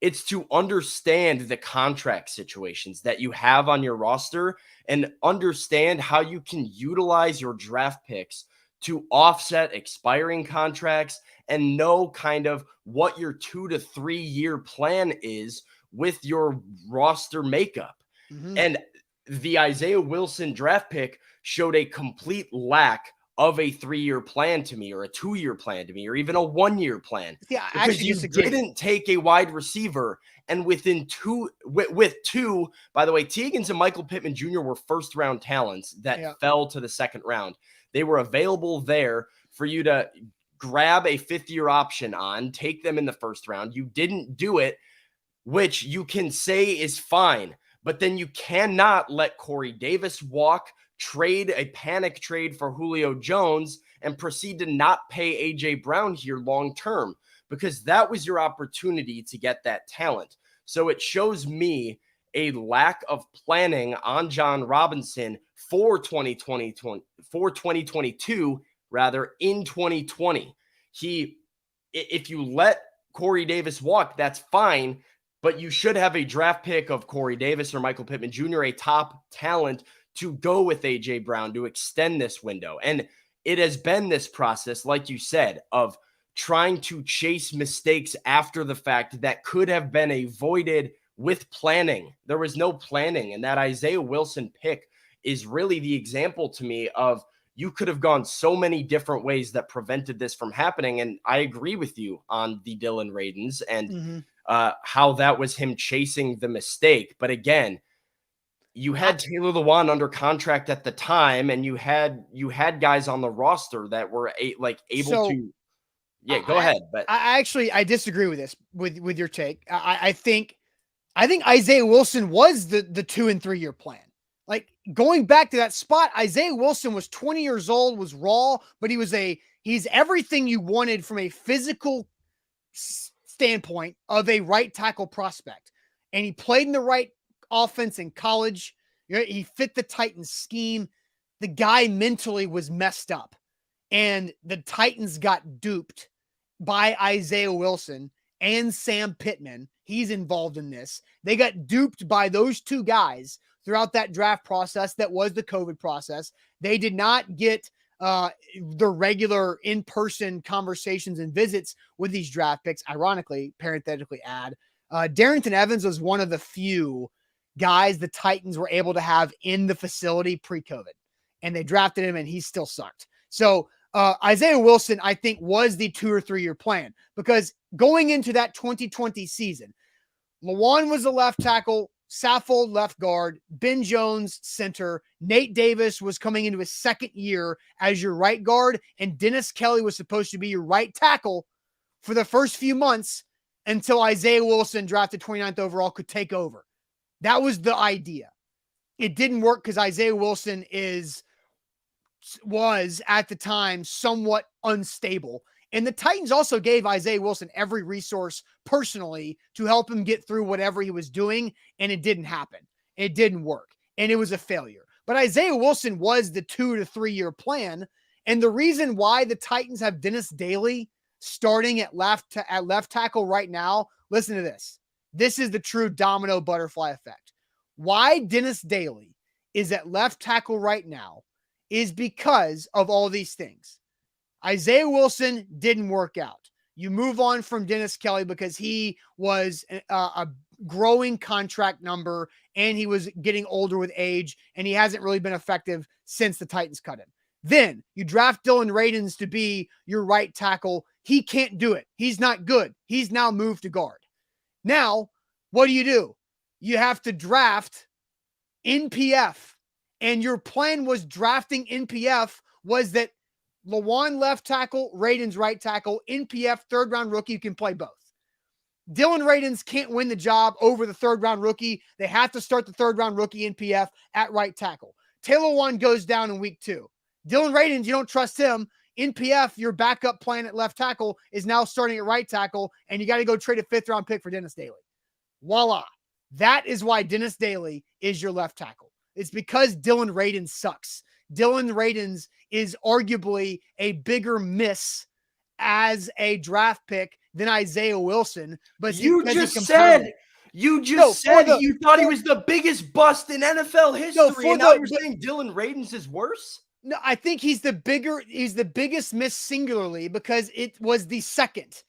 It's to understand the contract situations that you have on your roster and understand how you can utilize your draft picks to offset expiring contracts and know kind of what your 2 to 3 year plan is with your roster makeup. Mm-hmm. And the Isaiah Wilson draft pick showed a complete lack of a 3-year plan to me, or a 2-year plan to me, or even a 1-year plan. Yeah, I Because actually you disagree. didn't take a wide receiver, and within with two, by the way, Teagens and Michael Pittman Jr. were first round talents that fell to the second round. They were available there for you to grab a 5th-year option on, take them in the first round. You didn't do it, which you can say is fine, but then you cannot let Corey Davis walk, trade a panic trade for Julio Jones, and proceed to not pay A.J. Brown here long term, because that was your opportunity to get that talent. So it shows me a lack of planning on Jon Robinson for 2022, rather, in 2020. If you let Corey Davis walk, that's fine, but you should have a draft pick of Corey Davis or Michael Pittman Jr., a top talent, to go with A.J. Brown to extend this window. And it has been this process, like you said, of trying to chase mistakes after the fact that could have been avoided with planning. There was no planning, and that Isaiah Wilson pick is really the example to me of you could have gone so many different ways that prevented this from happening. And I agree with you on the Dillon Radins and how that was him chasing the mistake. But again, you had Taylor Lewan under contract at the time, and you had guys on the roster that were able to. Yeah, go ahead. But I disagree with this with your take. I think Isaiah Wilson was the 2 and 3 year plan. Like, going back to that spot, Isaiah Wilson was 20 years old, was raw, but he's everything you wanted from a physical standpoint of a right tackle prospect. And he played in the right offense in college. He fit the Titans scheme. The guy mentally was messed up, and the Titans got duped by Isaiah Wilson and Sam Pittman. He's involved in this. They got duped by those two guys throughout that draft process that was the COVID process. They did not get the regular in-person conversations and visits with these draft picks. Ironically, parenthetically add, Darrington Evans was one of the few guys the Titans were able to have in the facility pre-COVID, and they drafted him, and he still sucked. So Isaiah Wilson, I think, was the 2 or 3 year plan, because going into that 2020 season, Lewan was the left tackle, Saffold left guard, Ben Jones center, Nate Davis was coming into his second year as your right guard, and Dennis Kelly was supposed to be your right tackle for the first few months until Isaiah Wilson, drafted 29th overall, could take over. That was the idea. It didn't work because Isaiah Wilson was at the time somewhat unstable. And the Titans also gave Isaiah Wilson every resource personally to help him get through whatever he was doing, and it didn't happen. It didn't work, and it was a failure. But Isaiah Wilson was the 2 to 3 year plan, and the reason why the Titans have Dennis Daly starting at left tackle right now, listen to this. This is the true domino butterfly effect. Why Dennis Daly is at left tackle right now is because of all these things. Isaiah Wilson didn't work out. You move on from Dennis Kelly because he was a growing contract number, and he was getting older with age, and he hasn't really been effective since the Titans cut him. Then you draft Dillon Radins to be your right tackle. He can't do it. He's not good. He's now moved to guard. Now, what do? You have to draft NPF. And your plan was drafting NPF was that Lewan left tackle, Radins right tackle, NPF third round rookie, you can play both. Dillon Radins can't win the job over the third round rookie. They have to start the third round rookie NPF at right tackle. Taylor Lewan goes down in week 2. Dillon Radins, you don't trust him. NPF, your backup plan at left tackle, is now starting at right tackle, and you got to go trade a 5th round pick for Dennis Daly. Voila. That is why Dennis Daly is your left tackle. It's because Dillon Radins sucks. Dillon Radins is arguably a bigger miss as a draft pick than Isaiah Wilson. But You because just he said you thought he for, was the biggest bust in NFL history, and now you're saying Dylan Radins is worse? No, I think he's the biggest miss singularly because it was the second.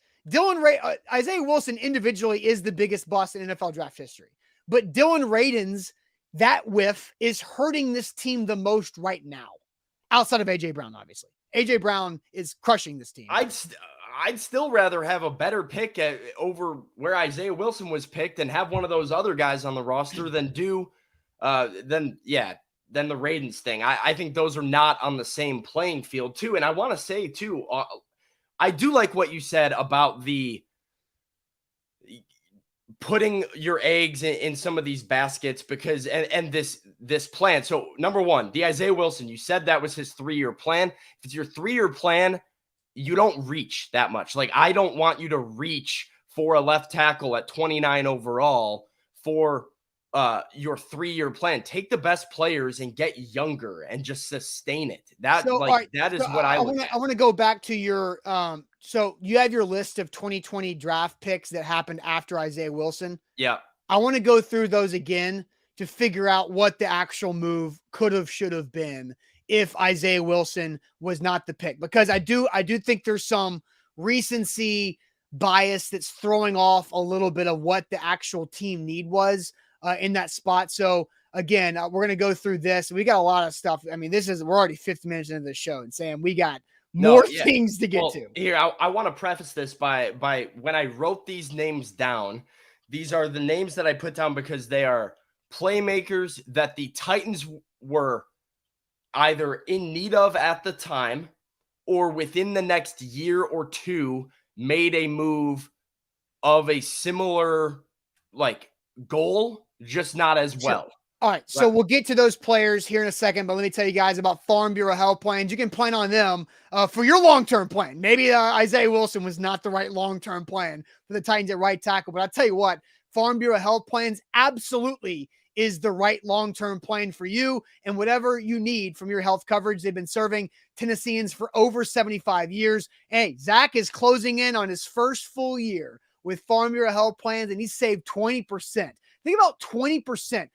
Isaiah Wilson individually is the biggest bust in NFL draft history. But Dylan Radins, that whiff is hurting this team the most right now, outside of A.J. Brown, obviously. A.J. Brown is crushing this team. I'd still rather have a better pick over where Isaiah Wilson was picked and have one of those other guys on the roster than the Radins thing. I think those are not on the same playing field too. And I want to say too, I do like what you said about the putting your eggs in some of these baskets because and this plan. So number one, the Isaiah Wilson, you said that was his 3-year plan. If it's your 3-year plan, you don't reach that much. Like, I don't want you to reach for a left tackle at 29 overall for your 3-year plan. Take the best players and get younger and just sustain it. That is what I want to go back to your so you have your list of 2020 draft picks that happened after Isaiah Wilson. Yeah. I want to go through those again to figure out what the actual move should have been if Isaiah Wilson was not the pick, because I do think there's some recency bias that's throwing off a little bit of what the actual team need was in that spot. So again, we're going to go through this. We got a lot of stuff. I mean, we're already 50 minutes into the show, and Sam, we got more things to get to. Here, I want to preface this by when I wrote these names down, these are the names that I put down because they are playmakers that the Titans were either in need of at the time or within the next year or two made a move of a similar goal, just not as well. All right, so we'll get to those players here in a second, but let me tell you guys about Farm Bureau health plans. You can plan on them for your long-term plan. Maybe Isaiah Wilson was not the right long-term plan for the Titans at right tackle, but I'll tell you what, Farm Bureau health plans absolutely is the right long-term plan for you and whatever you need from your health coverage. They've been serving Tennesseans for over 75 years. Hey, Zach is closing in on his first full year with Farm Bureau health plans, and he's saved 20%. Think about 20%.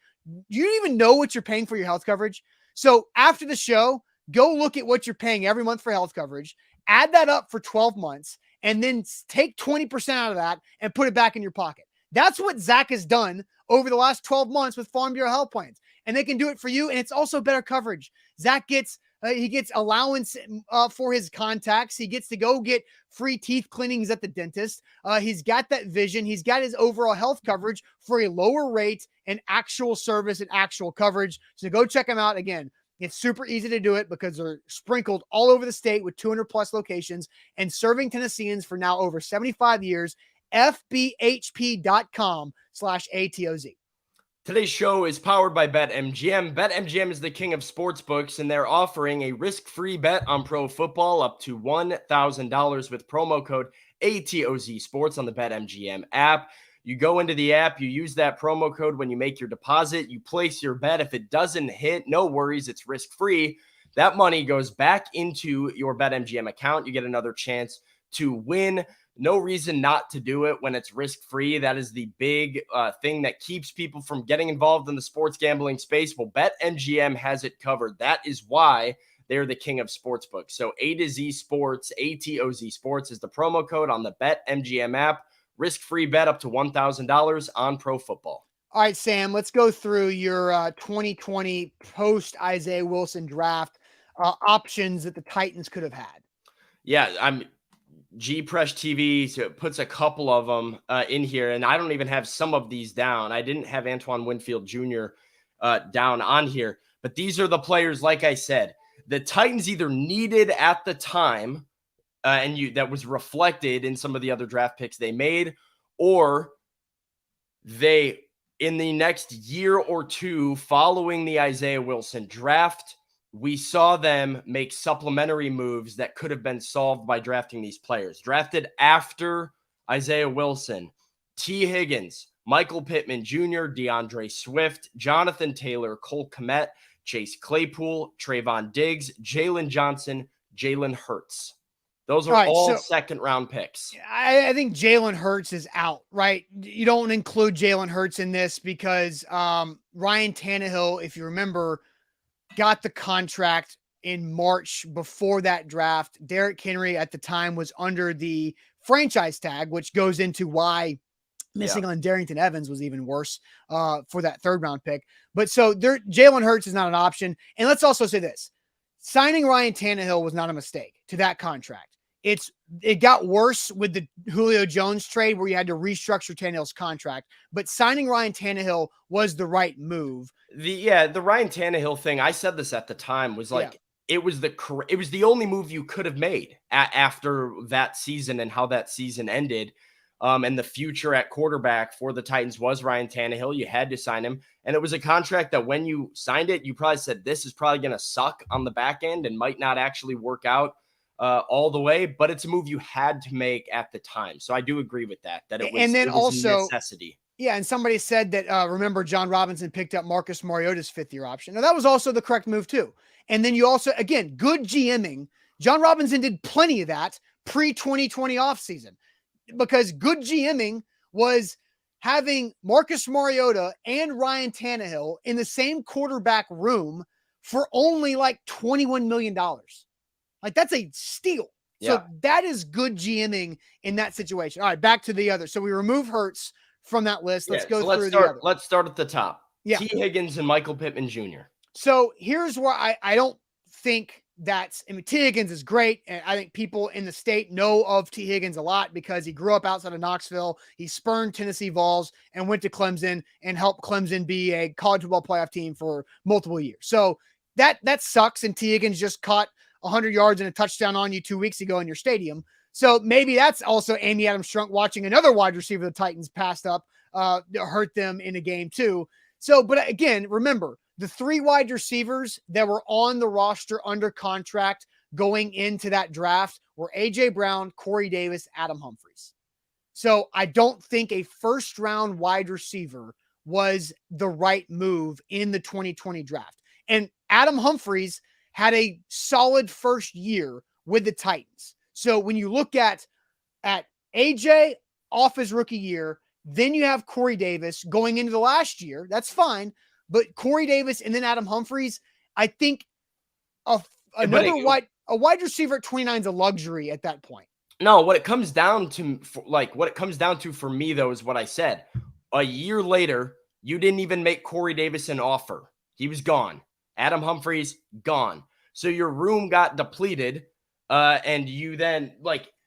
You don't even know what you're paying for your health coverage. So after the show, go look at what you're paying every month for health coverage, add that up for 12 months, and then take 20% out of that and put it back in your pocket. That's what Zach has done over the last 12 months with Farm Bureau health plans, and they can do it for you. And it's also better coverage. Zach gets allowance for his contacts. He gets to go get free teeth cleanings at the dentist. He's got that vision. He's got his overall health coverage for a lower rate and actual service and actual coverage. So go check them out. Again, it's super easy to do it because they're sprinkled all over the state with 200 plus locations and serving Tennesseans for now over 75 years. FBHP.com/ATOZ. Today's show is powered by BetMGM. BetMGM is the king of sportsbooks, and they're offering a risk-free bet on pro football up to $1,000 with promo code ATOZ Sports on the BetMGM app. You go into the app, you use that promo code when you make your deposit, you place your bet. If it doesn't hit, no worries, it's risk-free. That money goes back into your BetMGM account. You get another chance to win. No reason not to do it when it's risk-free. That is the big thing that keeps people from getting involved in the sports gambling space. Well, BetMGM has it covered. That is why they're the king of sportsbooks. So A to Z Sports, ATOZ Sports is the promo code on the BetMGM app. Risk-free bet up to $1,000 on pro football. All right, Sam, let's go through your 2020 post-Isaiah Wilson draft options that the Titans could have had. Yeah, G-Presh TV puts a couple of them in here, and I don't even have some of these down. I didn't have Antoine Winfield Jr. Down on here, but these are the players, like I said, the Titans either needed at the time, that was reflected in some of the other draft picks they made, or they, in the next year or two following the Isaiah Wilson draft, we saw them make supplementary moves that could have been solved by drafting these players. Drafted after Isaiah Wilson, T. Higgins, Michael Pittman Jr., DeAndre Swift, Jonathan Taylor, Cole Kmet, Chase Claypool, Trayvon Diggs, Jalen Johnson, Jalen Hurts. Those are all second-round picks. I think Jalen Hurts is out, right? You don't include Jalen Hurts in this because Ryan Tannehill, if you remember, got the contract in March before that draft. Derrick Henry at the time was under the franchise tag, which goes into why missing on Darrington Evans was even worse for that third-round pick. But so Jalen Hurts is not an option. And let's also say this. Signing Ryan Tannehill was not a mistake to that contract. It got worse with the Julio Jones trade where you had to restructure Tannehill's contract, but signing Ryan Tannehill was the right move. The Ryan Tannehill thing, I said this at the time, was like it was the only move you could have made after that season and how that season ended. And the future at quarterback for the Titans was Ryan Tannehill. You had to sign him. And it was a contract that when you signed it, you probably said, this is probably going to suck on the back end and might not actually work out all the way, but it's a move you had to make at the time. So I do agree with that it was, and then it was also a necessity. Yeah, and somebody said that, remember, Jon Robinson picked up Marcus Mariota's fifth-year option. Now, that was also the correct move, too. And then you also, again, good GMing. Jon Robinson did plenty of that pre-2020 offseason because good GMing was having Marcus Mariota and Ryan Tannehill in the same quarterback room for only like $21 million. Like, that's a steal. So that is good GMing in that situation. All right, back to the other. So we remove Hurts from that list. Let's go through the other. Let's start at the top. Yeah. T. Higgins and Michael Pittman Jr. So here's where I don't think T. Higgins is great. And I think people in the state know of T. Higgins a lot because he grew up outside of Knoxville. He spurned Tennessee Vols and went to Clemson and helped Clemson be a college football playoff team for multiple years. So that sucks. And T. Higgins just caught 100 yards and a touchdown on you 2 weeks ago in your stadium. So maybe that's also Amy Adams Strunk watching another wide receiver the Titans passed up hurt them in a game too. So, but again, remember the three wide receivers that were on the roster under contract going into that draft were A.J. Brown, Corey Davis, Adam Humphries. So I don't think a first round wide receiver was the right move in the 2020 draft. And Adam Humphries had a solid first year with the Titans. So when you look at AJ off his rookie year, then you have Corey Davis going into the last year. That's fine. But Corey Davis and then Adam Humphries, I think a wide receiver at 29 is a luxury at that point. No, what it comes down to for me, though, is what I said. A year later, you didn't even make Corey Davis an offer. He was gone. Adam Humphries, gone. So your room got depleted. And you then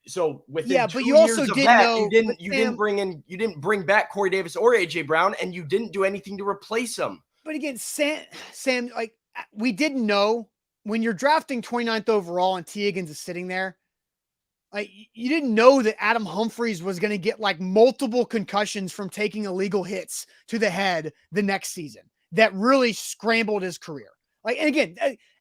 so within 2 years of that, you didn't bring back Corey Davis or AJ Brown, and you didn't do anything to replace them. But again, Sam, like we didn't know when you're drafting 29th overall and T. Higgins is sitting there. Like you didn't know that Adam Humphries was going to get like multiple concussions from taking illegal hits to the head the next season. That really scrambled his career. Like, and again,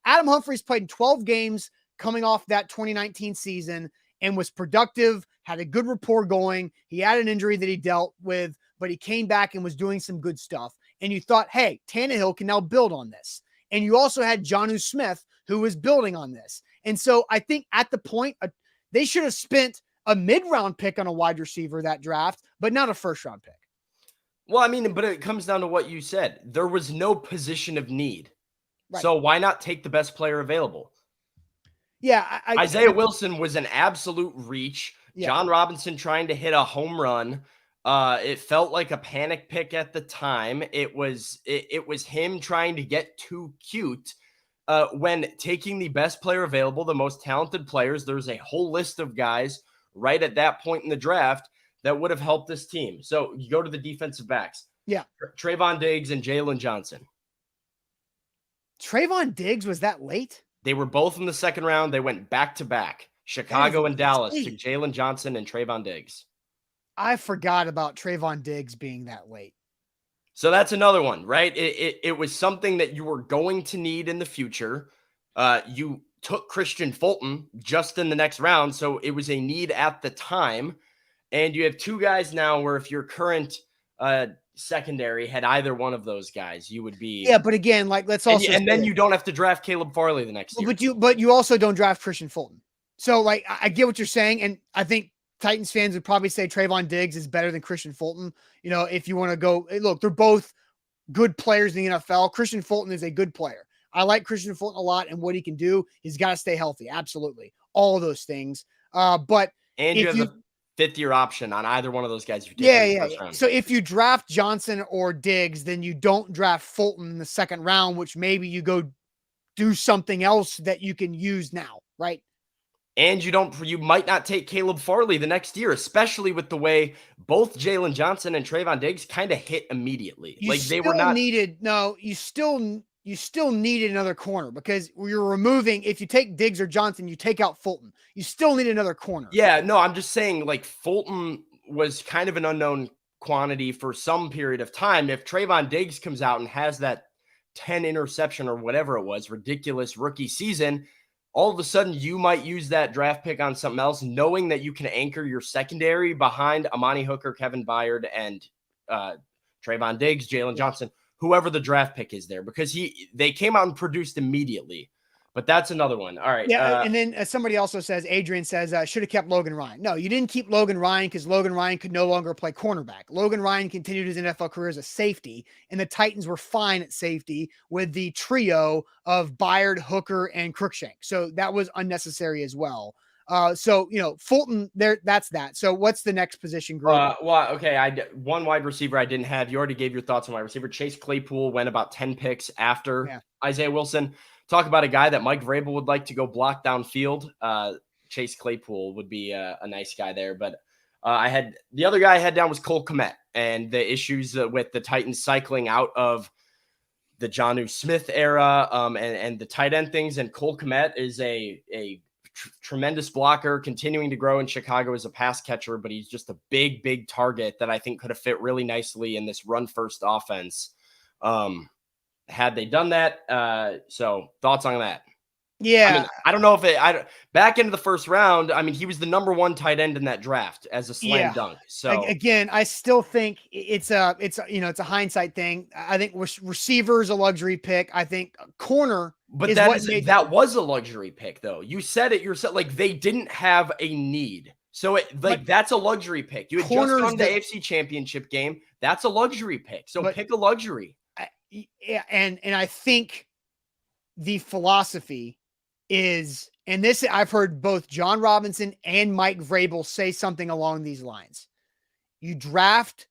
Adam Humphries played in 12 games coming off that 2019 season and was productive, had a good rapport going. He had an injury that he dealt with, but he came back and was doing some good stuff. And you thought, hey, Tannehill can now build on this. And you also had Jonnu Smith, who was building on this. And so I think at the point, they should have spent a mid-round pick on a wide receiver that draft, but not a first-round pick. Well, I mean, but it comes down to what you said. There was no position of need. Right. So why not take the best player available? Yeah. Isaiah Wilson was an absolute reach. Yeah. Jon Robinson trying to hit a home run. It felt like a panic pick at the time. It was him trying to get too cute. When taking the best player available, the most talented players, there's a whole list of guys right at that point in the draft that would have helped this team. So you go to the defensive backs. Yeah. Trayvon Diggs and Jalen Johnson. Trayvon Diggs was that late? They were both in the second round. They went back to back. Chicago and Dallas took Jalen Johnson and Trayvon Diggs. I forgot about Trayvon Diggs being that late. So that's another one, right? It was something that you were going to need in the future. You took Christian Fulton just in the next round, so it was a need at the time. And you have two guys now where if your current secondary had either one of those guys, you would be. Yeah, but again, like let's also and then you don't have to draft Caleb Farley the next year. But you also don't draft Christian Fulton. So, like, I get what you're saying, and I think Titans fans would probably say Trayvon Diggs is better than Christian Fulton. If you want to go, look, they're both good players in the NFL. Christian Fulton is a good player. I like Christian Fulton a lot and what he can do. He's got to stay healthy. Absolutely. All of those things. But And you if have the fifth-year option on either one of those guys. If you take in the first round. So if you draft Johnson or Diggs, then you don't draft Fulton in the second round, which maybe you go do something else that you can use now, right? And you might not take Caleb Farley the next year, especially with the way both Jalen Johnson and Trayvon Diggs kind of hit immediately. You still needed another corner because you're removing, if you take Diggs or Johnson, you take out Fulton. You still need another corner. Yeah, no, I'm just saying, like, Fulton was kind of an unknown quantity for some period of time. If Trayvon Diggs comes out and has that 10 interception or whatever it was, ridiculous rookie season, all of a sudden you might use that draft pick on something else, knowing that you can anchor your secondary behind Amani Hooker, Kevin Byard, and Trayvon Diggs, Jalen Johnson, whoever the draft pick is there, because they came out and produced immediately. But that's another one. All right. Yeah, and then somebody also says, Adrian says, should have kept Logan Ryan. No, you didn't keep Logan Ryan because Logan Ryan could no longer play cornerback. Logan Ryan continued his NFL career as a safety, and the Titans were fine at safety with the trio of Byard, Hooker, and Crookshank. So that was unnecessary as well. Fulton, that's that. So what's the next position group? Okay. One wide receiver I didn't have. You already gave your thoughts on wide receiver. Chase Claypool went about 10 picks after Isaiah Wilson. Talk about a guy that Mike Vrabel would like to go block downfield. Chase Claypool would be a nice guy there. But the other guy I had down was Cole Kmet and the issues with the Titans cycling out of the Jonnu Smith era and the tight end things. And Cole Kmet is a tremendous blocker, continuing to grow in Chicago as a pass catcher, but he's just a big target that I think could have fit really nicely in this run first offense. Had they done that. So thoughts on that? Yeah. I mean, I don't know if back into the first round. I mean, he was the number one tight end in that draft as a slam dunk. So again, I still think it's a hindsight thing. I think receiver is a luxury pick. I think corner. But that was a luxury pick, though. You said it yourself. Like, they didn't have a need. So that's a luxury pick. You had just gone to the AFC Championship game. That's a luxury pick. So pick a luxury. Yeah, and I think the philosophy is, and this I've heard both Jon Robinson and Mike Vrabel say something along these lines. You draft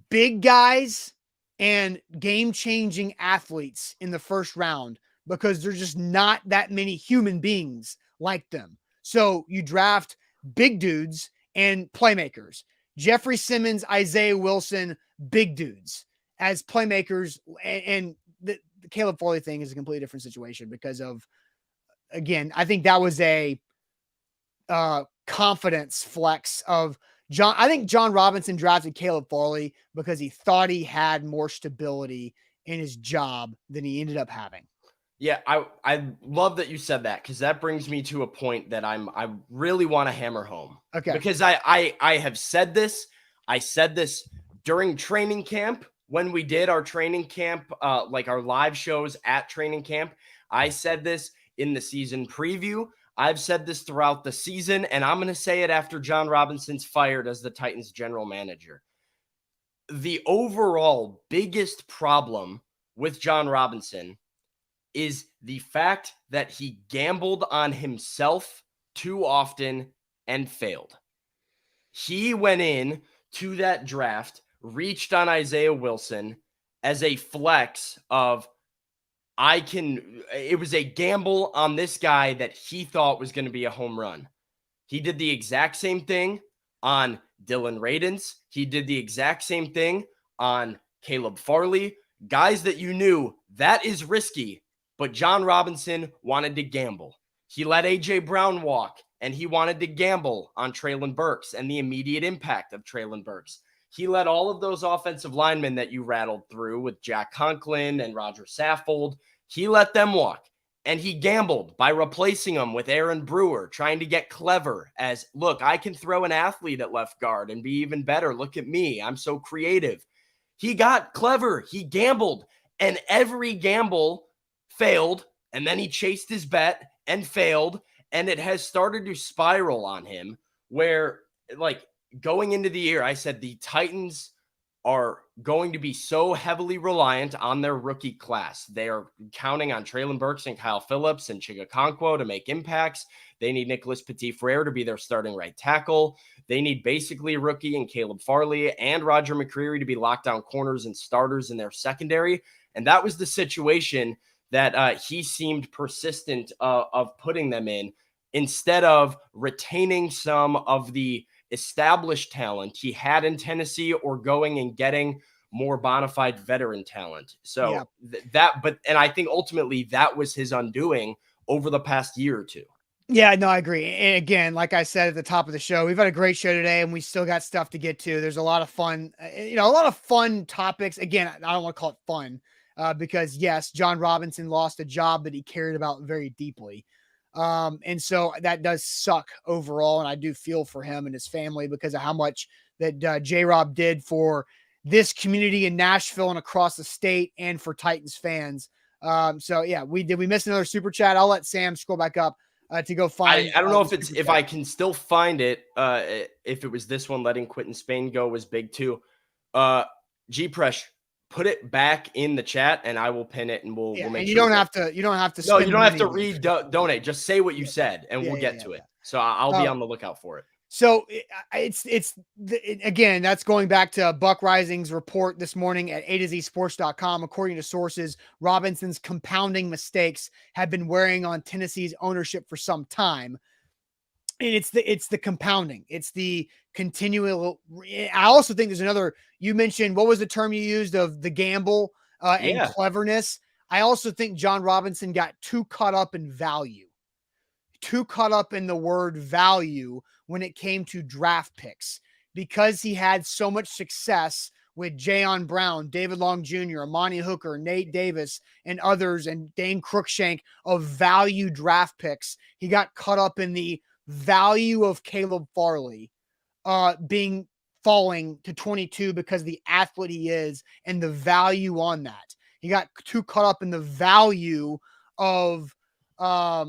big guys and game-changing athletes in the first round because there's just not that many human beings like them. So you draft big dudes and playmakers. Jeffrey Simmons, Isaiah Wilson, big dudes as playmakers, and the Caleb Farley thing is a completely different situation because of, again, I think that was a confidence flex of John. I think Jon Robinson drafted Caleb Farley because he thought he had more stability in his job than he ended up having. Yeah, I love that you said that, because that brings me to a point that I really want to hammer home. Okay. Because I have said this. I said this during training camp. When we did our training camp, like our live shows at training camp, I said this in the season preview. I've said this throughout the season, and I'm going to say it after Jon Robinson's fired as the Titans general manager. The overall biggest problem with Jon Robinson is the fact that he gambled on himself too often and failed. He went in to that draft, reached on Isaiah Wilson as a flex of, it was a gamble on this guy that he thought was going to be a home run. He did the exact same thing on Dylan Radins. He did the exact same thing on Caleb Farley. Guys that you knew that is risky, but Jon Robinson wanted to gamble. He let A.J. Brown walk, and he wanted to gamble on Treylon Burks and the immediate impact of Treylon Burks. He let all of those offensive linemen that you rattled through with Jack Conklin and Roger Saffold, he let them walk. And he gambled by replacing them with Aaron Brewer, trying to get clever as, look, I can throw an athlete at left guard and be even better. Look at me. I'm so creative. He got clever. He gambled. And every gamble failed. And then he chased his bet and failed. And it has started to spiral on him where, like, going into the year, I said the Titans are going to be so heavily reliant on their rookie class. They are counting on Traylon Burks and Kyle Phillips and Chigakonkwo to make impacts. They need Nicholas Petit-Frere to be their starting right tackle. They need basically a rookie and Caleb Farley and Roger McCreary to be lockdown corners and starters in their secondary. And that was the situation that he seemed persistent of putting them in, instead of retaining some of the established talent he had in Tennessee or going and getting more bona fide veteran talent. So and I think ultimately that was his undoing over the past year or two. Yeah, no, I agree. And again, like I said at the top of the show, we've had a great show today and we still got stuff to get to. There's a lot of fun, a lot of fun topics. Again, I don't want to call it fun because yes, Jon Robinson lost a job that he cared about very deeply. And so that does suck overall. And I do feel for him and his family because of how much that J-Rob did for this community in Nashville and across the state and for Titans fans. So yeah, we missed another super chat. I'll let Sam scroll back up to go find. I don't know if I can still find it. If it was this one, letting Quentin Spain go was big too. G-Presh, put it back in the chat and I will pin it and we'll make and you don't have to. You don't have to. No, you don't have to read donate. Just say what you said and we'll get to it. So I'll be on the lookout for it. So again, that's going back to Buck Rising's report this morning at A2ZSports.com. According to sources, Robinson's compounding mistakes have been wearing on Tennessee's ownership for some time. And it's the compounding. It's the continual. I also think there's another, you mentioned, what was the term you used of the gamble and cleverness? I also think Jon Robinson got too caught up in value. Too caught up in the word value when it came to draft picks, because he had so much success with Jayon Brown, David Long Jr., Amani Hooker, Nate Davis, and others, and Dane Cruikshank of value draft picks. He got caught up in the value of Caleb Farley falling to 22 because the athlete he is and the value on that. He got too caught up in the value of a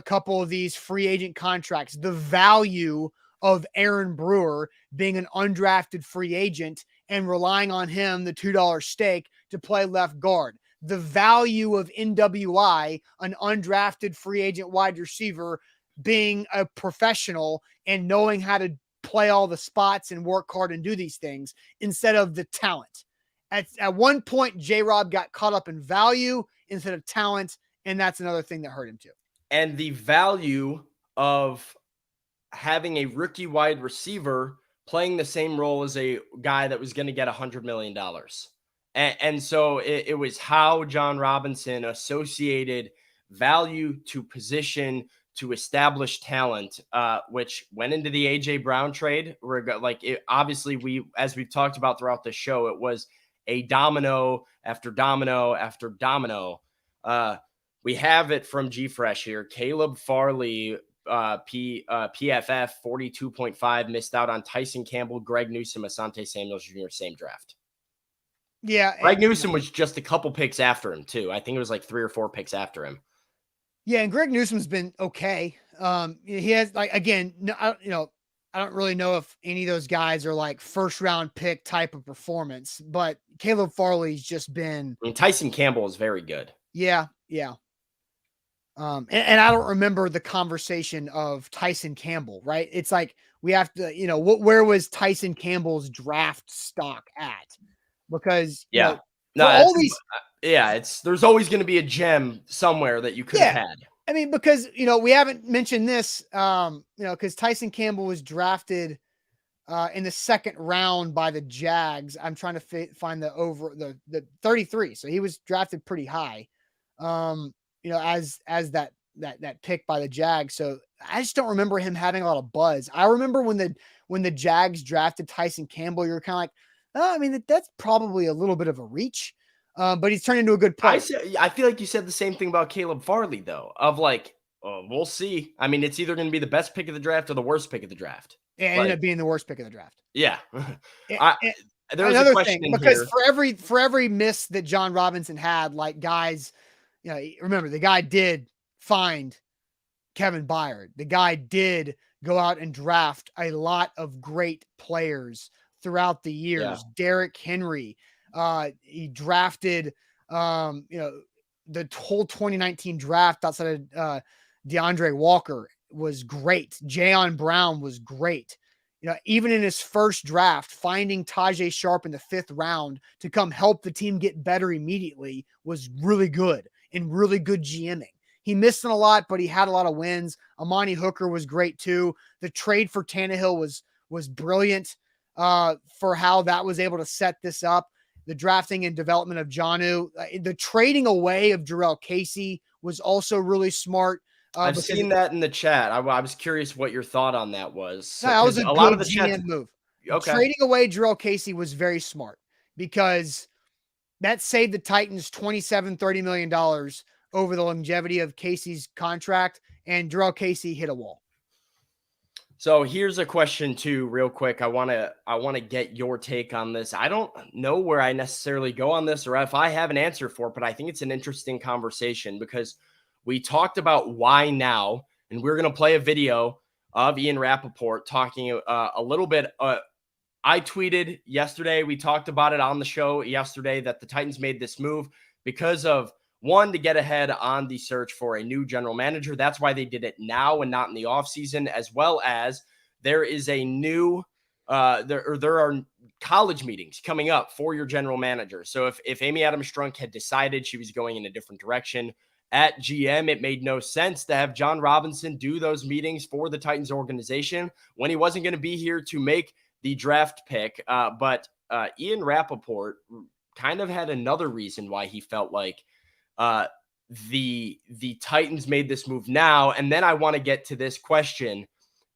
couple of these free agent contracts, the value of Aaron Brewer being an undrafted free agent and relying on him, the $2 stake, to play left guard, the value of NWI, an undrafted free agent wide receiver, being a professional and knowing how to play all the spots and work hard and do these things instead of the talent. At one point, J-Rob got caught up in value instead of talent. And that's another thing that hurt him too. And the value of having a rookie wide receiver playing the same role as a guy that was going to get $100 million. And so it was how Jon Robinson associated value to position to establish talent, which went into the A.J. Brown trade. Obviously, as we've talked about throughout the show, it was a domino after domino after domino. We have it from G-Fresh here. Caleb Farley, PFF 42.5, missed out on Tyson Campbell, Greg Newsome, Asante Samuel Jr., same draft. Yeah. Greg Newsome was just a couple picks after him, too. I think it was like 3 or 4 picks after him. Yeah, and Greg Newsome's been okay. He has, again, I don't really know if any of those guys are like first round pick type of performance, but Caleb Farley's just been. I mean, Tyson Campbell is very good. Yeah. And I don't remember the conversation of Tyson Campbell, right? It's like we have to, where was Tyson Campbell's draft stock at? Because there's always going to be a gem somewhere that you could have had. I mean, because we haven't mentioned this, because Tyson Campbell was drafted in the second round by the Jags. I'm trying to find the 33, so he was drafted pretty high. As that pick by the Jags. So I just don't remember him having a lot of buzz. I remember when the Jags drafted Tyson Campbell, you're kind of like, oh, I mean, that's probably a little bit of a reach, but he's turned into a good player. I feel like you said the same thing about Caleb Farley, though, of like, we'll see. I mean, it's either going to be the best pick of the draft or the worst pick of the draft. It ended up being the worst pick of the draft. Yeah. There's another thing, because for every miss that Jon Robinson had, like guys, remember the guy did find Kevin Byard. The guy did go out and draft a lot of great players throughout the years. Yeah. Derrick Henry. He drafted, the whole 2019 draft outside of DeAndre Walker was great. Jayon Brown was great. Even in his first draft, finding Tajay Sharp in the 5th round to come help the team get better immediately was really good and really good GMing. He missed on a lot, but he had a lot of wins. Amani Hooker was great too. The trade for Tannehill was brilliant for how that was able to set this up. The drafting and development of Jonnu, the trading away of Jurrell Casey was also really smart. I've seen that in the chat. I was curious what your thought on that was. That was a lot of good the GM move. Okay. Trading away Jurrell Casey was very smart because that saved the Titans $27-30 million over the longevity of Casey's contract, and Jurrell Casey hit a wall. So here's a question too, real quick. I want to get your take on this. I don't know where I necessarily go on this or if I have an answer for it, but I think it's an interesting conversation because we talked about why now, and we're going to play a video of Ian Rappaport talking a little bit. I tweeted yesterday, we talked about it on the show yesterday, that the Titans made this move because of, one, to get ahead on the search for a new general manager. That's why they did it now and not in the offseason, as well as there is a new there are college meetings coming up for your general manager. So if Amy Adams Strunk had decided she was going in a different direction at GM, it made no sense to have Jon Robinson do those meetings for the Titans organization when he wasn't going to be here to make the draft pick. But Ian Rappaport kind of had another reason why he felt like the Titans made this move now. And then I want to get to this question.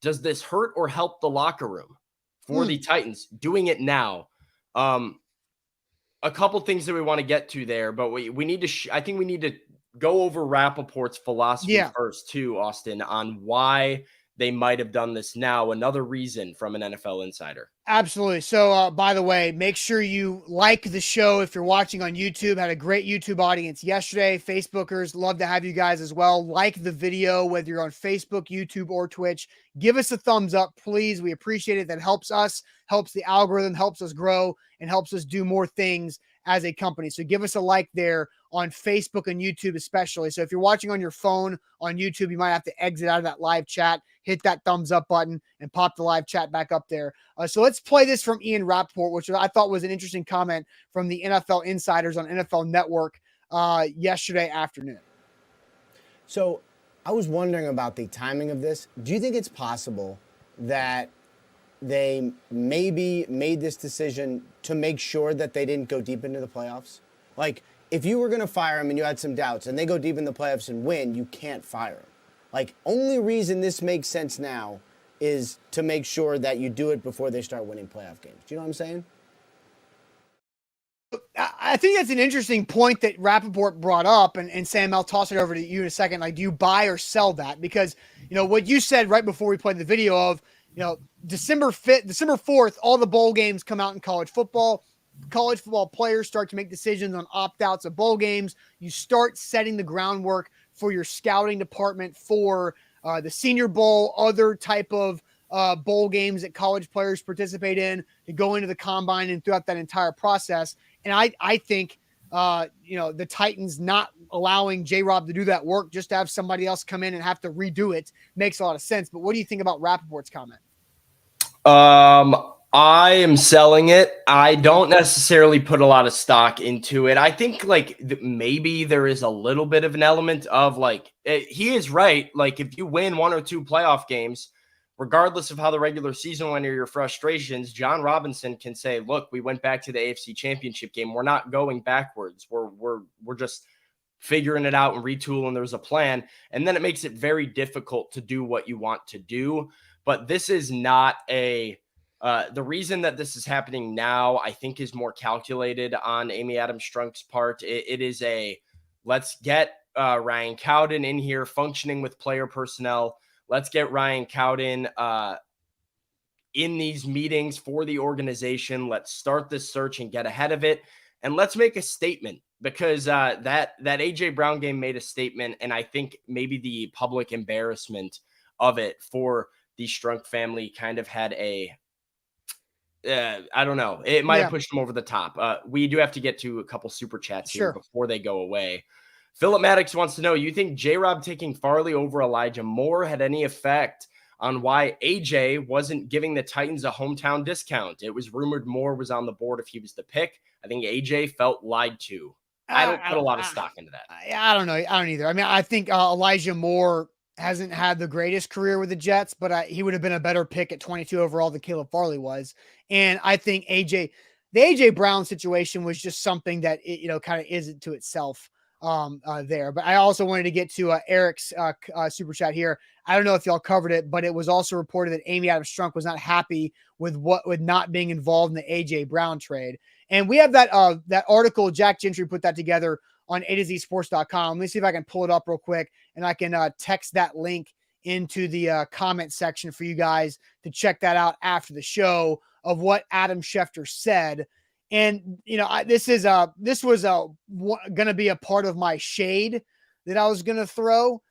Does this hurt or help the locker room for the Titans doing it now? A couple things that we want to get to there, but we need to, I think we need to go over Rappaport's philosophy first too, Austin, on why they might have done this now. Another reason from an NFL insider. Absolutely. So, by the way, make sure you like the show if you're watching on YouTube. Had a great YouTube audience yesterday. Facebookers, love to have you guys as well. Like the video, whether you're on Facebook, YouTube, or Twitch. Give us a thumbs up, please. We appreciate it. That helps us, helps the algorithm, helps us grow, and helps us do more things as a company. So give us a like there on Facebook and YouTube especially. So if you're watching on your phone on YouTube, you might have to exit out of that live chat, hit that thumbs up button, and pop the live chat back up there. So let's play this from Ian Rappaport, which I thought was an interesting comment from the NFL insiders on NFL Network yesterday afternoon. So I was wondering about the timing of this. Do you think it's possible that they maybe made this decision to make sure that they didn't go deep into the playoffs? Like, if you were going to fire him and you had some doubts and they go deep in the playoffs and win, you can't fire him. Like, only reason this makes sense now is to make sure that you do it before they start winning playoff games. Do you know what I'm saying? I think that's an interesting point that Rappaport brought up, and Sam, I'll toss it over to you in a second. Like, do you buy or sell that? Because, what you said right before we played the video of, December 4th, all the bowl games come out in college football. College football players start to make decisions on opt-outs of bowl games. You start setting the groundwork for your scouting department for the Senior Bowl, other type of bowl games that college players participate in to go into the combine and throughout that entire process. And I think, the Titans not allowing J-Rob to do that work, just to have somebody else come in and have to redo it, makes a lot of sense. But what do you think about Rappaport's comment? I am selling it. I don't necessarily put a lot of stock into it. I think maybe there is a little bit of an element of he is right. Like, if you win one or two playoff games, regardless of how the regular season went or your frustrations, Jon Robinson can say, look, we went back to the AFC Championship game. We're not going backwards. We're just figuring it out and retooling. There's a plan. And then it makes it very difficult to do what you want to do. But this is not the reason that this is happening now, I think, is more calculated on Amy Adams Strunk's part. It is let's get Ryan Cowden in here functioning with player personnel. Let's get Ryan Cowden in these meetings for the organization. Let's start this search and get ahead of it. And let's make a statement because that AJ Brown game made a statement, and I think maybe the public embarrassment of it for the Strunk family kind of had a I don't know. It might have Yeah, pushed them over the top. We do have to get to a couple super chats here sure. before they go away. Philip Maddox wants to know, you think J-Rob taking Farley over Elijah Moore had any effect on why AJ wasn't giving the Titans a hometown discount? It was rumored Moore was on the board if he was the pick. I think AJ felt lied to. I don't put a lot of stock into that. I don't know. I don't either. I mean, I think Elijah Moore hasn't had the greatest career with the Jets, but he would have been a better pick at 22 overall than Caleb Farley was. And I think the AJ Brown situation was just something that kind of isn't to itself there. But I also wanted to get to Eric's super chat here. I don't know if y'all covered it, but it was also reported that Amy Adams Strunk was not happy with not being involved in the AJ Brown trade. And we have that article, Jack Gentry put that together on A2ZSports.com. Let me see if I can pull it up real quick, and I can text that link into the comment section for you guys to check that out after the show of what Adam Schefter said. And, this was going to be a part of my shade that I was going to throw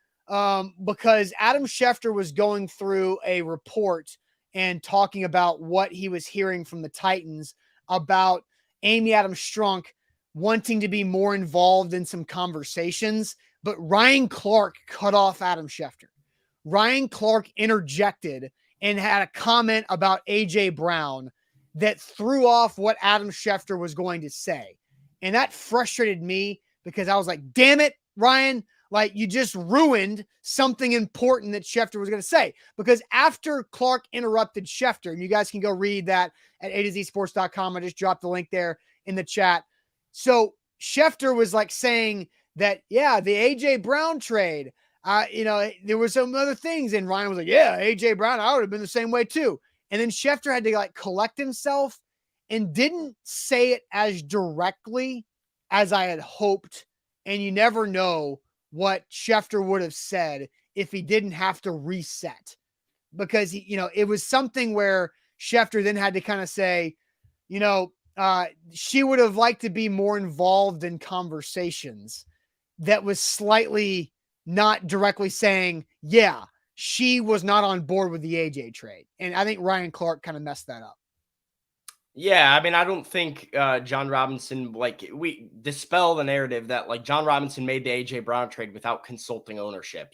because Adam Schefter was going through a report and talking about what he was hearing from the Titans about Amy Adams Strunk wanting to be more involved in some conversations, but Ryan Clark cut off Adam Schefter. Ryan Clark interjected and had a comment about AJ Brown that threw off what Adam Schefter was going to say. And that frustrated me because I was like, damn it, Ryan, like you just ruined something important that Schefter was going to say. Because after Clark interrupted Schefter, and you guys can go read that at A2ZSports.com. I just dropped the link there in the chat. So Schefter was like saying that, yeah, the AJ Brown trade, there were some other things. And Ryan was like, yeah, AJ Brown, I would have been the same way too. And then Schefter had to like collect himself and didn't say it as directly as I had hoped. And you never know what Schefter would have said if he didn't have to reset, because it was something where Schefter then had to kind of say, she would have liked to be more involved in conversations. That was slightly not directly saying, yeah, she was not on board with the AJ trade. And I think Ryan Clark kind of messed that up. Yeah, I mean, I don't think Jon Robinson, we dispel the narrative that Jon Robinson made the AJ Brown trade without consulting ownership.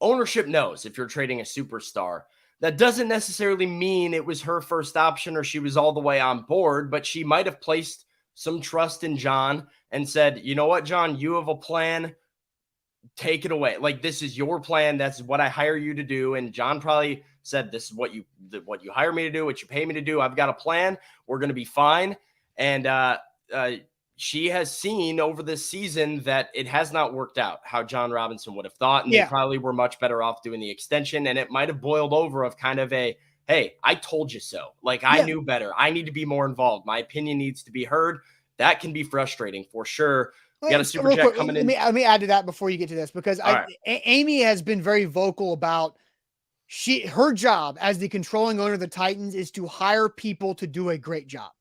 Ownership knows if you're trading a superstar. That doesn't necessarily mean it was her first option or she was all the way on board, but she might have placed some trust in Jon and said, you know what, Jon, you have a plan. Take it away. This is your plan. That's what I hire you to do. And Jon probably said, this is what you hire me to do, what you pay me to do. I've got a plan. We're going to be fine. And she has seen over this season that it has not worked out how Jon Robinson would have thought. And They probably were much better off doing the extension. And it might have boiled over of kind of a, hey, I told you so. I knew better. I need to be more involved. My opinion needs to be heard. That can be frustrating for sure. We got a super chat coming in. Let me add to that before you get to this, because Amy has been very vocal about her job as the controlling owner of the Titans is to hire people to do a great job.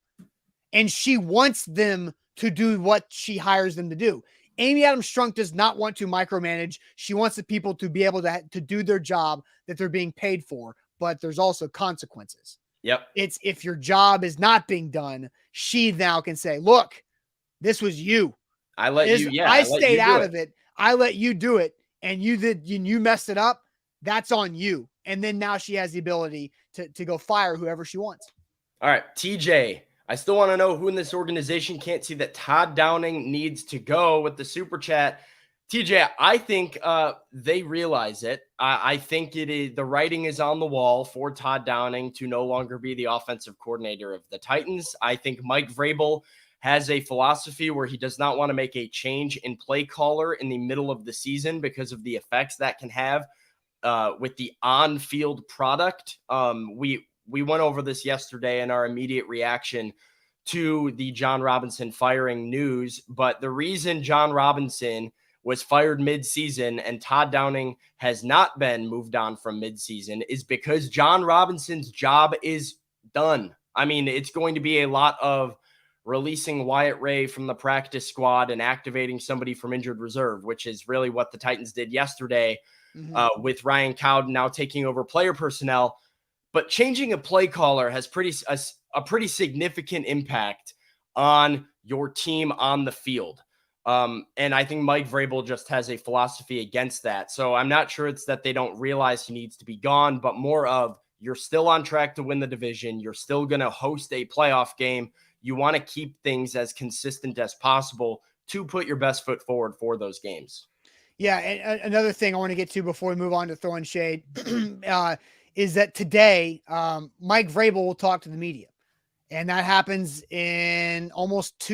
And she wants them to do what she hires them to do. Amy Adams Strunk does not want to micromanage. She wants the people to be able to do their job that they're being paid for, but there's also consequences. Yep. It's if your job is not being done, she now can say, look, this was you. I stayed out of it. I let you do it, and you messed it up. That's on you. And then now she has the ability to go fire whoever she wants. All right, TJ, I still want to know who in this organization can't see that Todd Downing needs to go with the super chat. TJ, I think they realize it. I think the writing is on the wall for Todd Downing to no longer be the offensive coordinator of the Titans. I think Mike Vrabel has a philosophy where he does not want to make a change in play caller in the middle of the season because of the effects that can have with the on-field product. We went over this yesterday in our immediate reaction to the Jon Robinson firing news, but the reason Jon Robinson was fired mid-season and Todd Downing has not been moved on from mid-season is because Jon Robinson's job is done. I mean, it's going to be a lot of releasing Wyatt Ray from the practice squad and activating somebody from injured reserve, which is really what the Titans did yesterday with Ryan Cowden now taking over player personnel. But changing a play caller has a pretty significant impact on your team on the field. And I think Mike Vrabel just has a philosophy against that. So I'm not sure it's that they don't realize he needs to be gone, but more of you're still on track to win the division. You're still going to host a playoff game. You want to keep things as consistent as possible to put your best foot forward for those games. Yeah, and another thing I want to get to before we move on to throwing shade is that today Mike Vrabel will talk to the media. And that happens in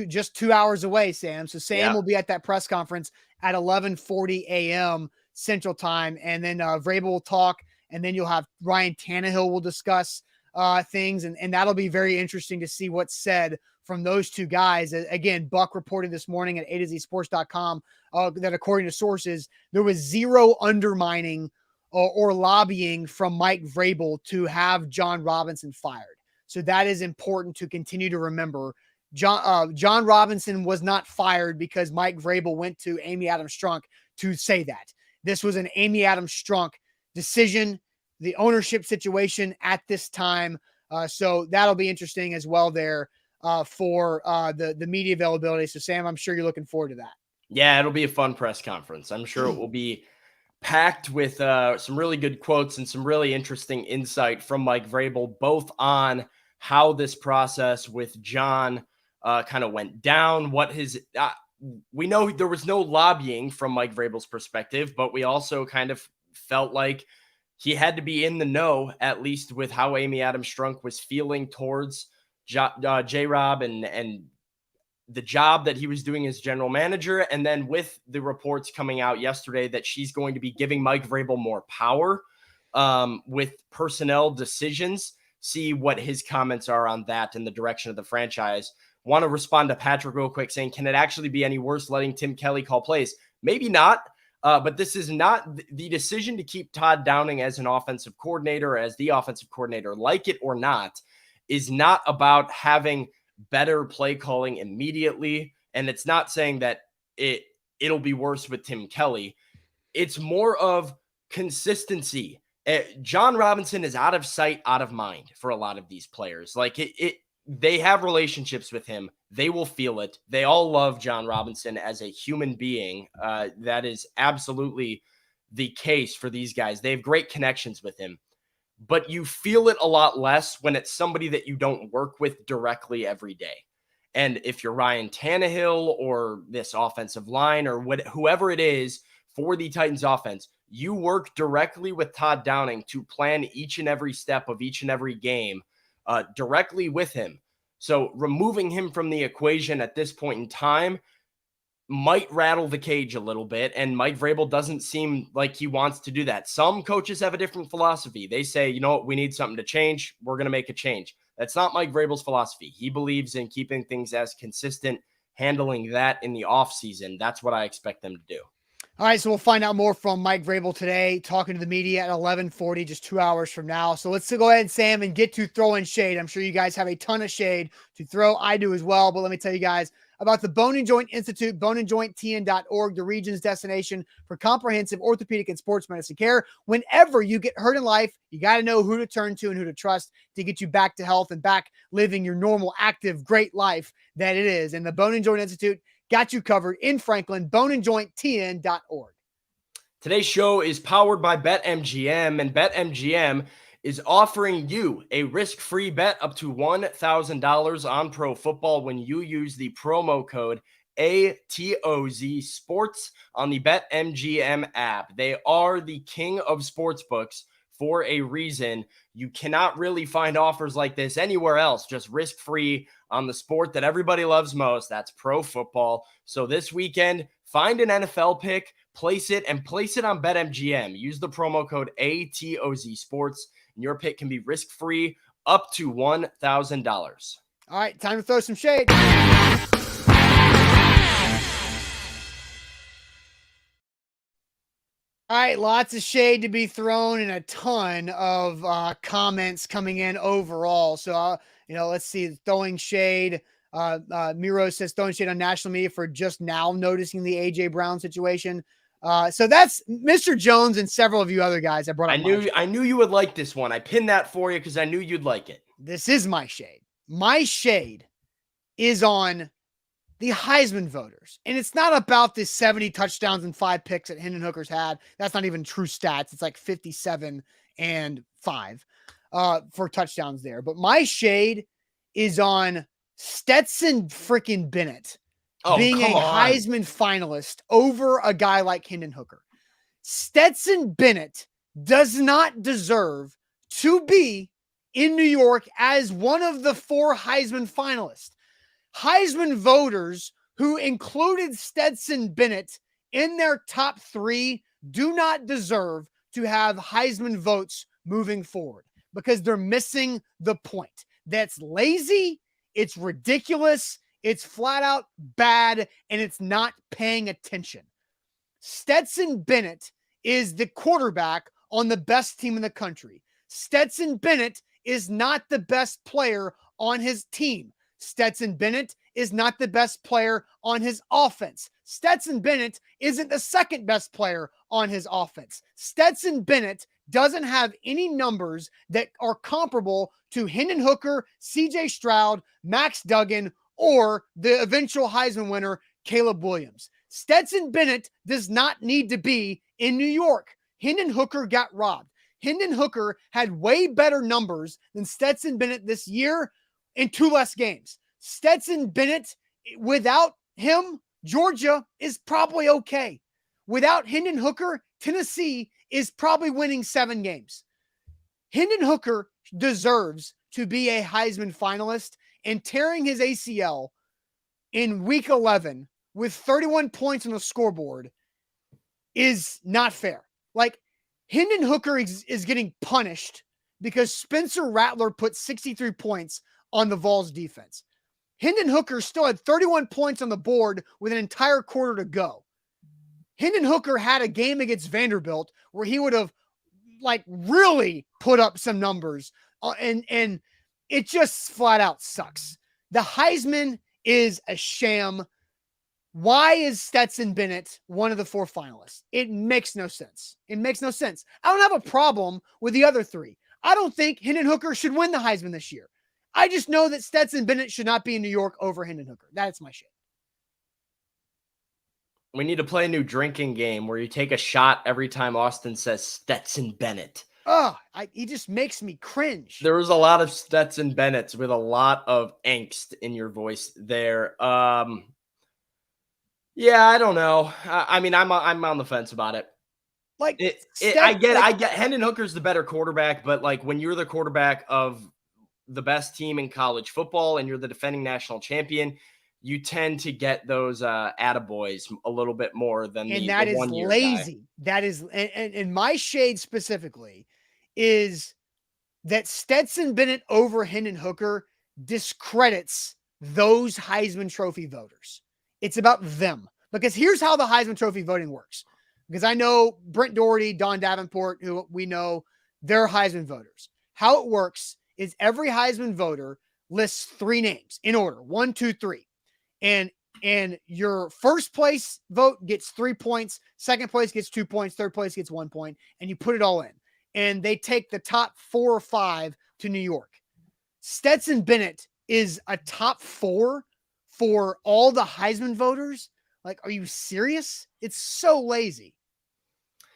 just 2 hours away, Sam. So Sam will be at that press conference at 11:40 a.m. Central Time. And then Vrabel will talk. And then you'll have Ryan Tannehill will discuss things. And that'll be very interesting to see what's said from those two guys. Again, Buck reported this morning at A2ZSports.com that according to sources, there was zero undermining or lobbying from Mike Vrabel to have Jon Robinson fired. So that is important to continue to remember. Jon Robinson was not fired because Mike Vrabel went to Amy Adams Strunk to say that. This was an Amy Adams Strunk decision, the ownership situation at this time. So that'll be interesting as well there for the media availability. So Sam, I'm sure you're looking forward to that. Yeah, it'll be a fun press conference. I'm sure it will be packed with some really good quotes and some really interesting insight from Mike Vrabel, both on how this process with Jon kind of went down, what his we know there was no lobbying from Mike Vrabel's perspective, but we also kind of felt like he had to be in the know, at least with how Amy Adams Strunk was feeling towards J-Rob and the job that he was doing as general manager. And then with the reports coming out yesterday that she's going to be giving Mike Vrabel more power with personnel decisions, see what his comments are on that and the direction of the franchise. Want to respond to Patrick real quick saying, can it actually be any worse letting Tim Kelly call plays? Maybe not, but this is not the decision to keep Todd Downing as an offensive coordinator, as the offensive coordinator, like it or not, is not about having better play calling immediately. And it's not saying that it'll be worse with Tim Kelly. It's more of consistency. Jon Robinson is out of sight, out of mind for a lot of these players. Like they have relationships with him. They will feel it. They all love Jon Robinson as a human being. That is absolutely the case for these guys. They have great connections with him, but you feel it a lot less when it's somebody that you don't work with directly every day. And if you're Ryan Tannehill or this offensive line or whoever it is for the Titans offense, you work directly with Todd Downing to plan each and every step of each and every game directly with him. So removing him from the equation at this point in time might rattle the cage a little bit, and Mike Vrabel doesn't seem like he wants to do that. Some coaches have a different philosophy. They say, you know what, we need something to change. We're going to make a change. That's not Mike Vrabel's philosophy. He believes in keeping things as consistent, handling that in the offseason. That's what I expect them to do. All right, so we'll find out more from Mike Vrabel today, talking to the media at 11:40, just 2 hours from now. So let's go ahead, Sam, and get to throwing shade. I'm sure you guys have a ton of shade to throw. I do as well, but let me tell you guys about the Bone & Joint Institute, boneandjointtn.org, the region's destination for comprehensive orthopedic and sports medicine care. Whenever you get hurt in life, you got to know who to turn to and who to trust to get you back to health and back living your normal, active, great life that it is. And the Bone & Joint Institute got you covered in Franklin, boneandjointtn.org. Today's show is powered by BetMGM, and BetMGM is offering you a risk-free bet up to $1,000 on pro football when you use the promo code ATOZ Sports on the BetMGM app. They are the king of sportsbooks for a reason. You cannot really find offers like this anywhere else, just risk-free on the sport that everybody loves most. That's pro football. So this weekend, find an NFL pick, place it on BetMGM. Use the promo code ATOZ Sports, and your pick can be risk-free up to $1,000. All right, time to throw some shade. All right, lots of shade to be thrown and a ton of comments coming in overall. So, let's see, throwing shade. Miro says throwing shade on national media for just now noticing the AJ Brown situation. So that's Mr. Jones and several of you other guys. I brought up. I knew you would like this one. I pinned that for you because I knew you'd like it. This is my shade. My shade is on the Heisman voters. And it's not about the 70 touchdowns and 5 picks that Hendon Hooker's had. That's not even true stats. It's like 57 and 5 for touchdowns there. But my shade is on Stetson freaking Bennett being a Heisman finalist over a guy like Hendon Hooker. Stetson Bennett does not deserve to be in New York as one of the 4 Heisman finalists. Heisman voters who included Stetson Bennett in their top 3 do not deserve to have Heisman votes moving forward because they're missing the point. That's lazy, it's ridiculous, it's flat out bad, and it's not paying attention. Stetson Bennett is the quarterback on the best team in the country. Stetson Bennett is not the best player on his team. Stetson Bennett is not the best player on his offense. Stetson Bennett isn't the second best player on his offense. Stetson Bennett doesn't have any numbers that are comparable to Hendon Hooker, CJ Stroud, Max Duggan, or the eventual Heisman winner, Caleb Williams. Stetson Bennett does not need to be in New York. Hendon Hooker got robbed. Hendon Hooker had way better numbers than Stetson Bennett this year in 2 less games. Stetson Bennett, without him, Georgia is probably okay. Without Hendon Hooker, Tennessee is probably winning 7 games. Hendon Hooker deserves to be a Heisman finalist, and tearing his ACL in week 11 with 31 points on the scoreboard is not fair. Like, Hendon Hooker is getting punished because Spencer Rattler put 63 points on the Vols defense. Hendon Hooker still had 31 points on the board with an entire quarter to go. Hendon Hooker had a game against Vanderbilt where he would have like really put up some numbers and it just flat out sucks. The Heisman is a sham. Why is Stetson Bennett one of the 4 finalists? It makes no sense. It makes no sense. I don't have a problem with the other 3. I don't think Hendon Hooker should win the Heisman this year. I just know that Stetson Bennett should not be in New York over Hendon Hooker. That's my shit. We need to play a new drinking game where you take a shot every time Austin says Stetson Bennett. He just makes me cringe. There was a lot of Stetson Bennett's with a lot of angst in your voice there. Yeah, I don't know. I mean, I'm on the fence about it. Like, I get Hendon Hooker's the better quarterback, but like when you're the quarterback of the best team in college football and you're the defending national champion, you tend to get those attaboys a little bit more than the 1 year lazy guy. That is, and my shade specifically is that Stetson Bennett over Hendon Hooker discredits those Heisman Trophy voters. It's about them, because here's how the Heisman Trophy voting works. Because I know Brent Doherty, Don Davenport, who we know, they're Heisman voters. How it works is every Heisman voter lists 3 names in order, 1, 2, 3. And your first place vote gets 3 points, second place gets 2 points, third place gets 1 point, and you put it all in. And they take the top 4 or 5 to New York. Stetson Bennett is a top 4 for all the Heisman voters. Like, are you serious? It's so lazy.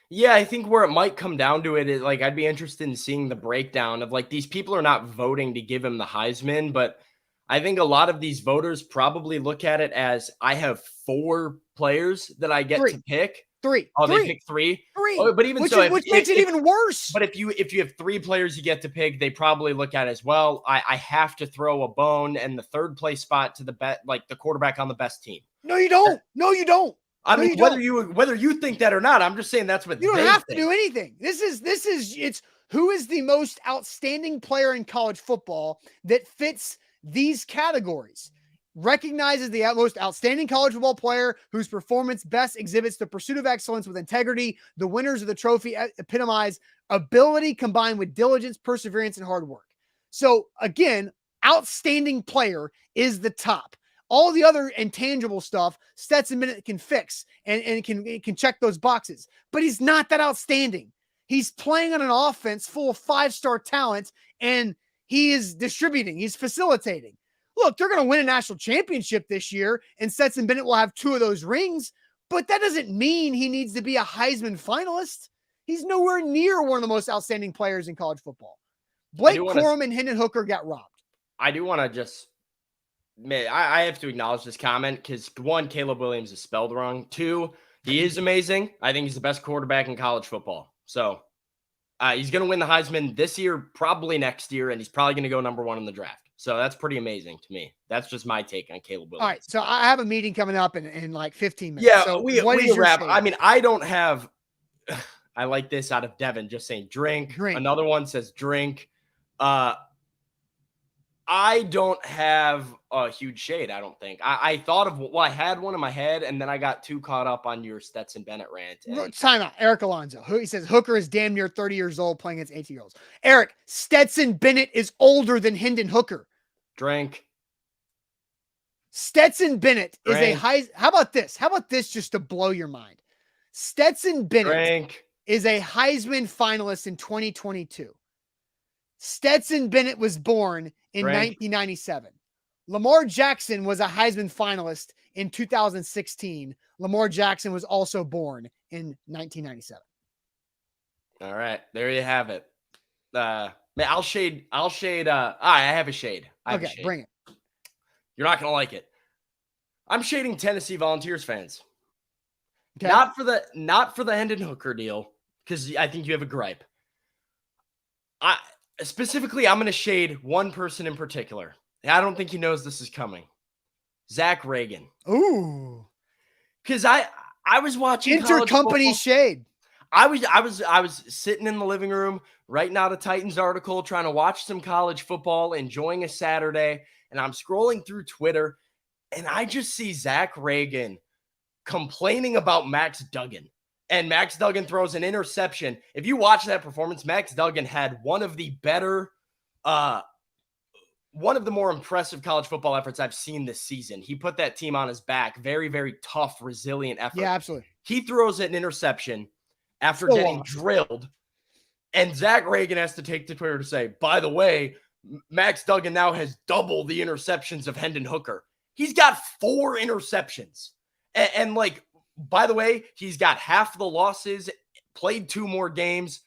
Yeah, I think where it might come down to it is like, I'd be interested in seeing the breakdown of like, these people are not voting to give him the Heisman, but I think a lot of these voters probably look at it as I have 4 players that I get to pick. 3. Oh, they pick 3? 3. Oh, but even which makes it even worse. But if you have 3 players you get to pick, they probably look at it as well. I have to throw a bone and the 3rd place spot to the quarterback on the best team. No, you don't. No, you don't. I mean, whether you think that or not, I'm just saying that's what you don't have to do anything. It's who is the most outstanding player in college football that fits these categories. Recognizes the most outstanding college football player whose performance best exhibits the pursuit of excellence with integrity. The winners of the trophy epitomize ability combined with diligence, perseverance, and hard work. So again, outstanding player is the top. All the other intangible stuff, Stetson Bennett can fix and can check those boxes. But he's not that outstanding. He's playing on an offense full of 5-star talent, and he is distributing. He's facilitating. Look, they're going to win a national championship this year, and Stetson Bennett will have 2 of those rings, but that doesn't mean he needs to be a Heisman finalist. He's nowhere near one of the most outstanding players in college football. Blake Corum and Hendon Hooker got robbed. I do want to just admit, I have to acknowledge this comment because, 1, Caleb Williams is spelled wrong. 2, he is amazing. I think he's the best quarterback in college football. So he's going to win the Heisman this year, probably next year, and he's probably going to go number 1 in the draft. So that's pretty amazing to me. That's just my take on Caleb Williams. All right, so I have a meeting coming up in like 15 minutes. Yeah, so what is your wrap? I mean, I don't have – I like this out of Devin, just saying drink. Another one says drink. I don't have a huge shade, I don't think. I thought of, I had one in my head, and then I got too caught up on your Stetson Bennett rant. Time out. Eric Alonzo. He says Hooker is damn near 30 years old playing against 18-year-olds. Eric, Stetson Bennett is older than Hendon Hooker. Drink. Stetson Bennett is a high. How about this? How about this just to blow your mind? Stetson Bennett is a Heisman finalist in 2022. Stetson Bennett was born in 1997. Lamar Jackson was a Heisman finalist in 2016. Lamar Jackson was also born in 1997. All right, there you have it. I'll shade. I have a shade. Bring it. You're not gonna like it. I'm shading Tennessee Volunteers fans. Okay. Not for the Hendon Hooker deal, because I think you have a gripe. Specifically, I'm going to shade one person in particular. I don't think he knows this is coming. Zach Reagan. Ooh. Because I was watching intercompany shade. I was sitting in the living room writing out a Titans article, trying to watch some college football, enjoying a Saturday, and I'm scrolling through Twitter, and I just see Zach Reagan complaining about Max Duggan. And Max Duggan throws an interception. If you watch that performance, Max Duggan had one of the more impressive college football efforts I've seen this season. He put that team on his back. Very, very tough, resilient effort. Yeah, absolutely. He throws an interception after getting drilled. And Zach Reagan has to take to Twitter to say, by the way, Max Duggan now has double the interceptions of Hendon Hooker. He's got 4 interceptions. And like, by the way, he's got half the losses, played 2 more games.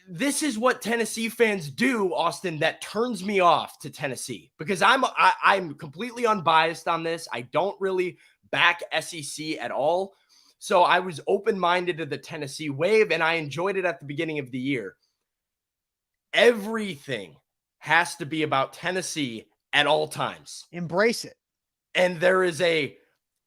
This is what Tennessee fans do, Austin, that turns me off to Tennessee, because I'm completely unbiased on this. I don't really back SEC at all. So I was open-minded to the Tennessee wave, and I enjoyed it at the beginning of the year. Everything has to be about Tennessee at all times. Embrace it. And there is a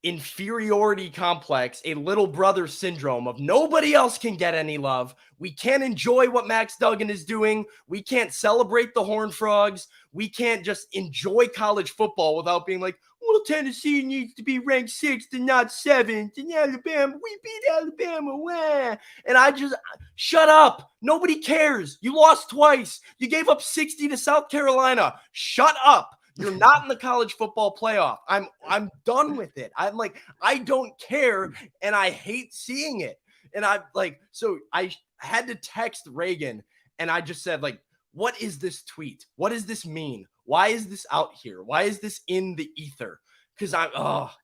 inferiority complex, a little brother syndrome of nobody else can get any love. We can't enjoy what Max Duggan is doing. We can't celebrate the Horned Frogs. We can't just enjoy college football without being like, well, Tennessee needs to be ranked 6th and not 7th. And Alabama, we beat Alabama. Wah. And I just, shut up. Nobody cares. You lost twice. You gave up 60 to South Carolina. Shut up. You're not in the college football playoff. I'm done with it. I'm like, I don't care, and I hate seeing it. And I'm like, so I had to text Reagan, and I just said, like, what is this tweet? What does this mean? Why is this out here? Why is this in the ether? Because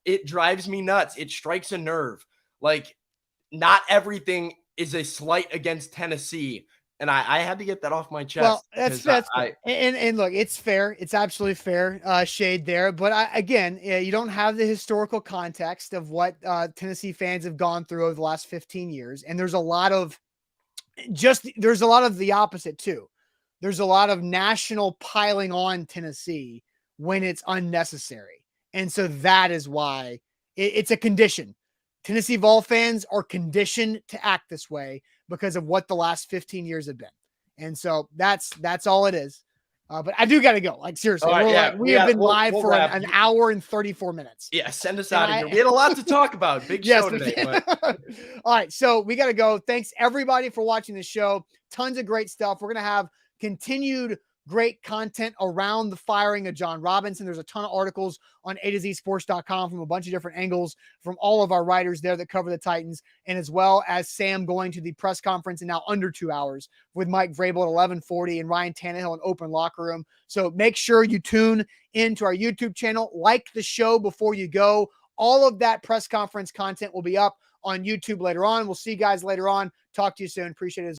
it drives me nuts. It strikes a nerve. Like, not everything is a slight against Tennessee. And I had to get that off my chest. Well, that's and look, it's fair. It's absolutely fair shade there. But again, you don't have the historical context of what Tennessee fans have gone through over the last 15 years. And there's a lot of the opposite too. There's a lot of national piling on Tennessee when it's unnecessary. And so that is why it's a condition. Tennessee Vol fans are conditioned to act this way because of what the last 15 years have been. And so that's all it is. But I do got to go. Like, seriously, we have been live for an hour and 34 minutes. Yeah, send us out of here. We had a lot to talk about. Big show today. But. All right, so we got to go. Thanks, everybody, for watching the show. Tons of great stuff. We're going to have continued great content around the firing of Jon Robinson. There's a ton of articles on A to Z Sports.com from a bunch of different angles from all of our writers there that cover the Titans, and as well as Sam going to the press conference in now under 2 hours with Mike Vrabel at 11:40 and Ryan Tannehill in open locker room. So make sure you tune into our YouTube channel, like the show before you go. All of that press conference content will be up on YouTube later on. We'll see you guys later on. Talk to you soon. Appreciate it.